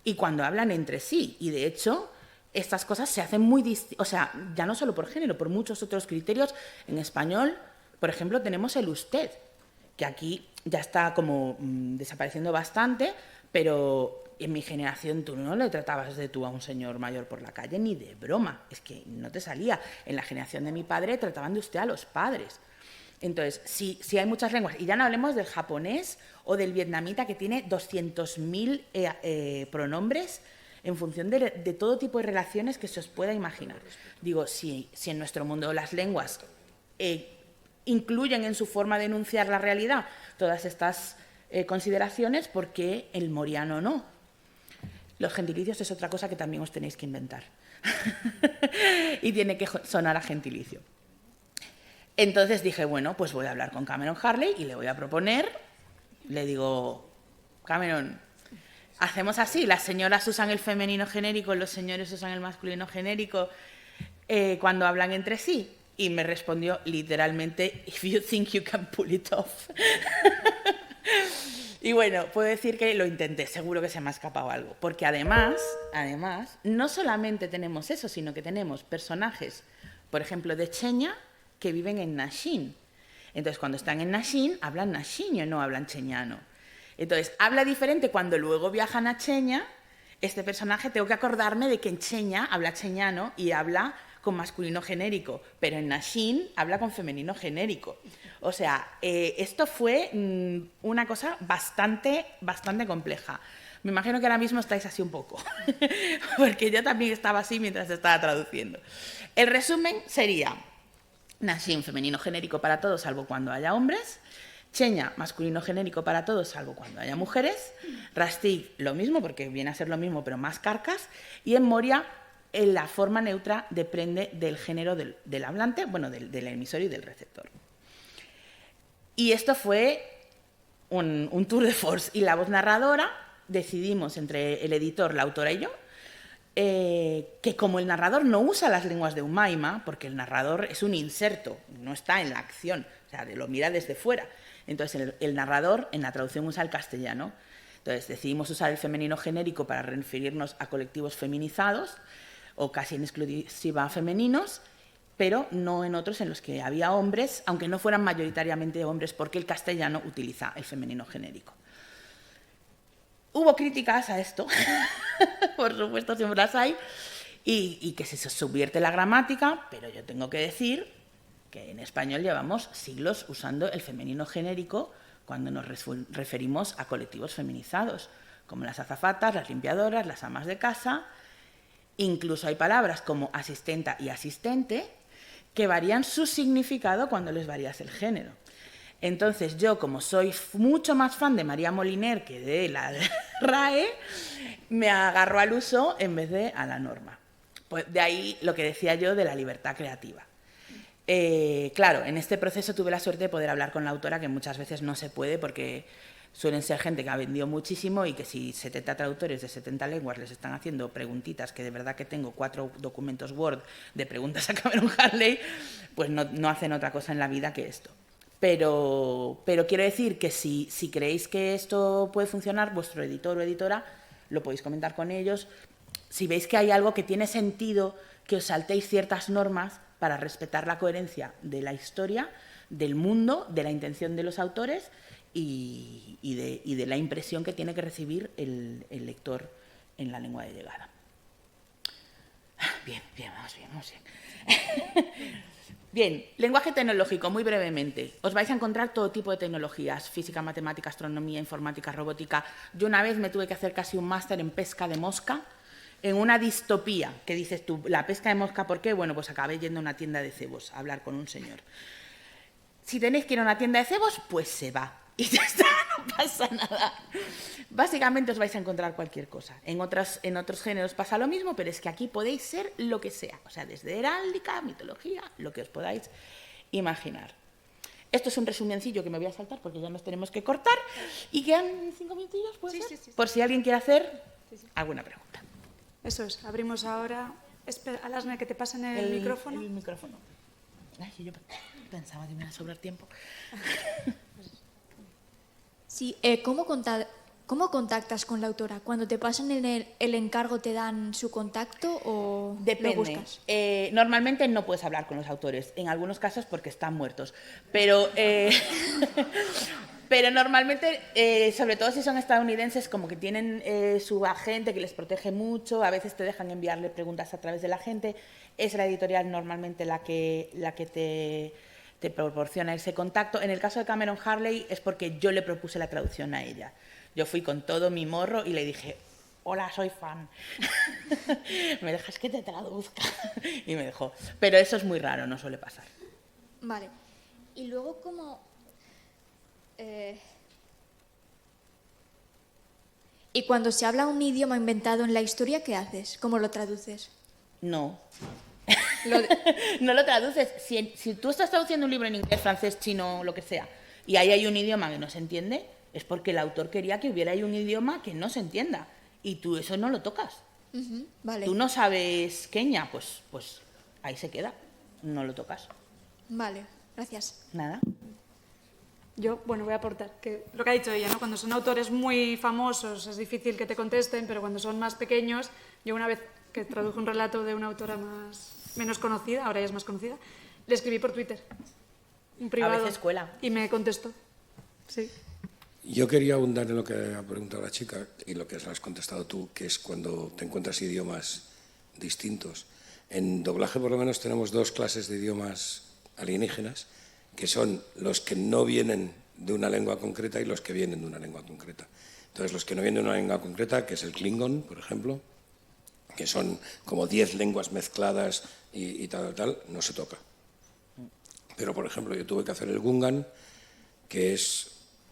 y cuando hablan entre sí. Y de hecho, estas cosas se hacen muy distintas, o sea, ya no solo por género, por muchos otros criterios. En español, por ejemplo, tenemos el usted, que aquí ya está como desapareciendo bastante, pero en mi generación tú no le tratabas de tú a un señor mayor por la calle ni de broma, es que no te salía. En la generación de mi padre trataban de usted a los padres. Entonces, si hay muchas lenguas, y ya no hablemos del japonés o del vietnamita que tiene 200.000 pronombres en función de todo tipo de relaciones que se os pueda imaginar. Digo, si en nuestro mundo las lenguas incluyen en su forma de enunciar la realidad todas estas consideraciones, ¿por qué el moriano no? Los gentilicios es otra cosa que también os tenéis que inventar. Y tiene que sonar a gentilicio. Entonces dije, bueno, pues voy a hablar con Cameron Harley y le voy a proponer, le digo, Cameron, hacemos así, las señoras usan el femenino genérico, los señores usan el masculino genérico cuando hablan entre sí. Y me respondió literalmente, if you think you can pull it off. Y bueno, puedo decir que lo intenté, seguro que se me ha escapado algo. Porque además, no solamente tenemos eso, sino que tenemos personajes, por ejemplo, de Cheña, que viven en Nashin. Entonces, cuando están en Nashin, hablan nashinio, no hablan cheñano. Entonces, habla diferente cuando luego viajan a Cheña. Este personaje, tengo que acordarme de que en Cheña habla cheñano y habla con masculino genérico, pero en Nashin habla con femenino genérico. O sea, esto fue una cosa bastante compleja. Me imagino que ahora mismo estáis así un poco, porque yo también estaba así mientras estaba traduciendo. El resumen sería: Nashin, femenino genérico para todos, salvo cuando haya hombres. Cheña, masculino genérico para todos, salvo cuando haya mujeres. Rastig, lo mismo, porque viene a ser lo mismo, pero más carcas. Y en Moria, la forma neutra depende del género del hablante, bueno, del emisor y del receptor. Y esto fue un tour de force. Y la voz narradora, decidimos entre el editor, la autora y yo, que como el narrador no usa las lenguas de Umaima, porque el narrador es un inserto, no está en la acción, o sea, lo mira desde fuera. Entonces el narrador en la traducción usa el castellano. Entonces decidimos usar el femenino genérico para referirnos a colectivos feminizados o casi en exclusiva femeninos, pero no en otros en los que había hombres, aunque no fueran mayoritariamente hombres, porque el castellano utiliza el femenino genérico. Hubo críticas a esto, por supuesto siempre las hay, y que se subvierte la gramática, pero yo tengo que decir que en español llevamos siglos usando el femenino genérico cuando nos referimos a colectivos feminizados, como las azafatas, las limpiadoras, las amas de casa. Incluso hay palabras como asistenta y asistente que varían su significado cuando les varías el género. Entonces yo, como soy mucho más fan de María Moliner que de la RAE, me agarro al uso en vez de a la norma. Pues de ahí lo que decía yo de la libertad creativa. Claro, en este proceso tuve la suerte de poder hablar con la autora, que muchas veces no se puede porque suelen ser gente que ha vendido muchísimo y que si 70 traductores de 70 lenguas les están haciendo preguntitas, que de verdad que tengo 4 documentos Word de preguntas a Cameron Harley, pues no hacen otra cosa en la vida que esto. Pero quiero decir que si creéis que esto puede funcionar, vuestro editor o editora, lo podéis comentar con ellos. si veis que hay algo que tiene sentido, que os saltéis ciertas normas para respetar la coherencia de la historia, del mundo, de la intención de los autores y de la impresión que tiene que recibir el lector en la lengua de llegada. Bien, vamos bien. Bien, lenguaje tecnológico, muy brevemente. Os vais a encontrar todo tipo de tecnologías, física, matemática, astronomía, informática, robótica. Yo una vez me tuve que hacer casi un máster en pesca de mosca, en una distopía, que dices tú, la pesca de mosca, ¿por qué? Bueno, pues acabé yendo a una tienda de cebos a hablar con un señor. Si tenéis que ir a una tienda de cebos, pues se va. Y ya está, no pasa nada. Básicamente os vais a encontrar cualquier cosa. En otros géneros pasa lo mismo, pero es que aquí podéis ser lo que sea. O sea, desde heráldica, mitología, lo que os podáis imaginar. Esto es un resumencillo que me voy a saltar porque ya nos tenemos que cortar. Y quedan 5 minutillos, pues, Sí. por si alguien quiere hacer alguna pregunta. Eso es, abrimos ahora. Espera, Alasne, que te pasen el micrófono. El micrófono. Ay, yo pensaba que me iba a sobrar tiempo. Sí, ¿cómo contactas con la autora? ¿Cuando te pasan el encargo te dan su contacto o Depende. lo buscas? Normalmente no puedes hablar con los autores, en algunos casos porque están muertos. Pero, pero normalmente, sobre todo si son estadounidenses, como que tienen su agente que les protege mucho, a veces te dejan enviarle preguntas a través de la agente. Es la editorial normalmente la que te proporciona ese contacto. En el caso de Cameron Harley es porque yo le propuse la traducción a ella. Yo fui con todo mi morro y le dije, hola, soy fan. ¿Me dejas que te traduzca? Y me dejó. Pero eso es muy raro, no suele pasar. Vale. Y luego, Y cuando se habla un idioma inventado en la historia, ¿qué haces? ¿Cómo lo traduces? No. No lo traduces. Si tú estás traduciendo un libro en inglés, francés, chino, lo que sea, y ahí hay un idioma que no se entiende, es porque el autor quería que hubiera ahí un idioma que no se entienda. Y tú eso no lo tocas. Vale. Tú no sabes queña, pues ahí se queda. No lo tocas. Vale, gracias. Nada. Yo, bueno, voy a aportar que lo que ha dicho ella, ¿no? Cuando son autores muy famosos es difícil que te contesten, pero cuando son más pequeños, yo una vez que traduje un relato de una autora menos conocida, ahora ya es más conocida, le escribí por Twitter, un privado. A veces cuela. Y me contestó. Sí. Yo quería abundar en lo que ha preguntado la chica y lo que has contestado tú, que es cuando te encuentras idiomas distintos. En doblaje, por lo menos, tenemos 2 clases de idiomas alienígenas, que son los que no vienen de una lengua concreta y los que vienen de una lengua concreta. Entonces, los que no vienen de una lengua concreta, que es el Klingon, por ejemplo, que son como 10 lenguas mezcladas y tal, no se toca. Pero, por ejemplo, yo tuve que hacer el Gungan, que es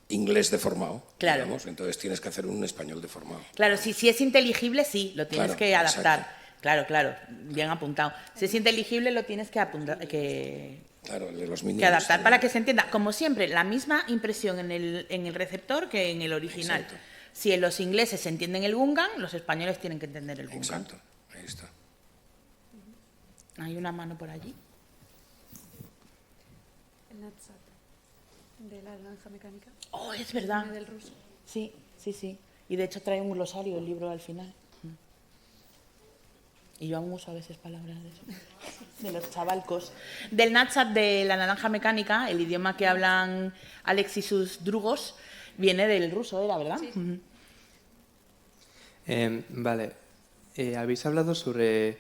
inglés deformado. Claro. Digamos, entonces tienes que hacer un español deformado. Claro, si es inteligible, sí, lo tienes Claro, que adaptar. exacto. Claro, bien apuntado. Si es inteligible, lo tienes que apuntar, Claro, el de los Minions. que adaptar para que se entienda. Como siempre, la misma impresión en el receptor que en el original. Exacto. Si en los ingleses entienden el Gungan, los españoles tienen que entender el Gungan. Exacto, ahí está. Hay una mano por allí. El Natsat, de la naranja mecánica. Oh, es verdad. Del ruso. Sí. Y de hecho trae un glosario el libro al final. Y yo aún uso a veces palabras de eso. De los chavalcos. Del Natsat de la naranja mecánica, el idioma que hablan Alex y sus drugos, viene del ruso, ¿era verdad? Sí. Vale. Habéis hablado sobre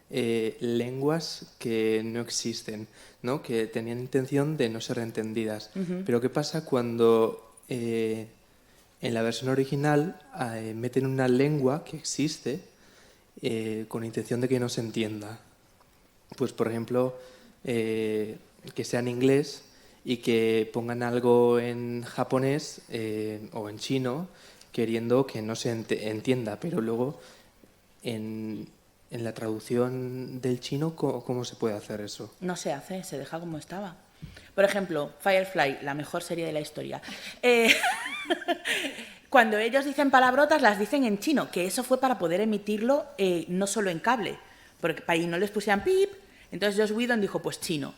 lenguas que no existen, ¿no? Que tenían intención de no ser entendidas. Pero ¿qué pasa cuando en la versión original meten una lengua que existe con intención de que no se entienda? Pues, por ejemplo, que sea en inglés y que pongan algo en japonés o en chino queriendo que no se entienda, pero luego en la traducción del chino, ¿cómo se puede hacer eso? No se hace, se deja como estaba. Por ejemplo, Firefly, la mejor serie de la historia. Cuando ellos dicen palabrotas, las dicen en chino, que eso fue para poder emitirlo no solo en cable, porque para que no les pusieran pip. Entonces Joss Whedon dijo, pues chino.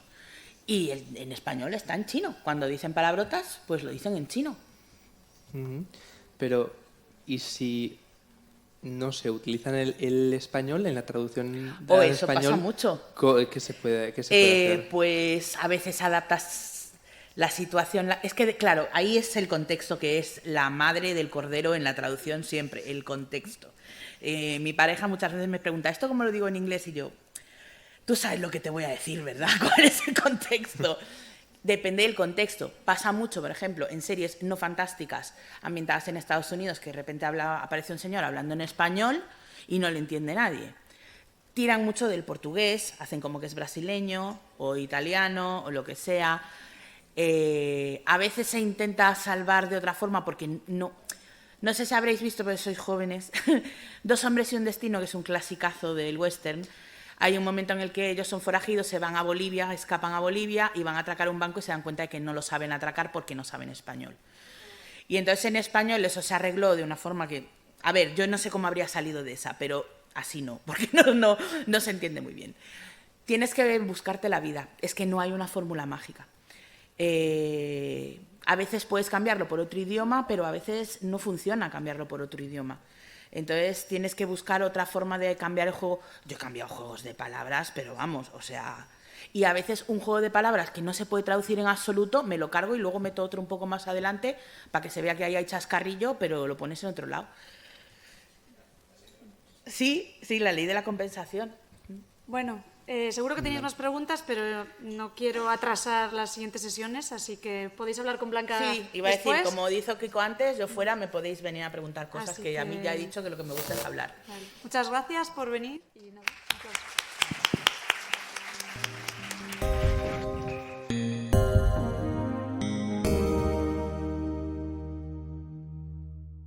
Y en español está en chino. Cuando dicen palabrotas, pues lo dicen en chino. Pero, ¿y si no se utilizan el español en la traducción O al eso español. pasa mucho. ¿Qué se puede hacer? Pues a veces adaptas la situación. Es que, claro, ahí es el contexto, que es la madre del cordero en la traducción siempre, el contexto. Mi pareja muchas veces me pregunta, ¿esto cómo lo digo en inglés? Y yo, tú sabes lo que te voy a decir, ¿verdad? ¿Cuál es el contexto? Depende del contexto. Pasa mucho, por ejemplo, en series no fantásticas ambientadas en Estados Unidos, que de repente aparece un señor hablando en español y no le entiende nadie. Tiran mucho del portugués, hacen como que es brasileño o italiano o lo que sea. A veces se intenta salvar de otra forma porque no sé si habréis visto, pero sois jóvenes, Dos hombres y un destino, que es un clasicazo del western. Hay un momento en el que ellos son forajidos, se van a Bolivia, escapan a Bolivia y van a atracar un banco y se dan cuenta de que no lo saben atracar porque no saben español. Y entonces en español eso se arregló de una forma que, a ver, yo no sé cómo habría salido de esa, pero así no, porque no se entiende muy bien. Tienes que buscarte la vida, es que no hay una fórmula mágica. A veces puedes cambiarlo por otro idioma, pero a veces no funciona cambiarlo por otro idioma. Entonces tienes que buscar otra forma de cambiar el juego. Yo he cambiado juegos de palabras, pero vamos, o sea... Y a veces un juego de palabras que no se puede traducir en absoluto, me lo cargo y luego meto otro un poco más adelante para que se vea que ahí hay chascarrillo, pero lo pones en otro lado. Sí, la ley de la compensación. Bueno, seguro que tenéis más preguntas, pero no quiero atrasar las siguientes sesiones, así que podéis hablar con Blanca Sí, iba a después. decir, como dijo Kiko antes, yo fuera me podéis venir a preguntar cosas Así que a mí que- ya he dicho que lo que me gusta es hablar. Vale. Muchas gracias por venir. Y nada.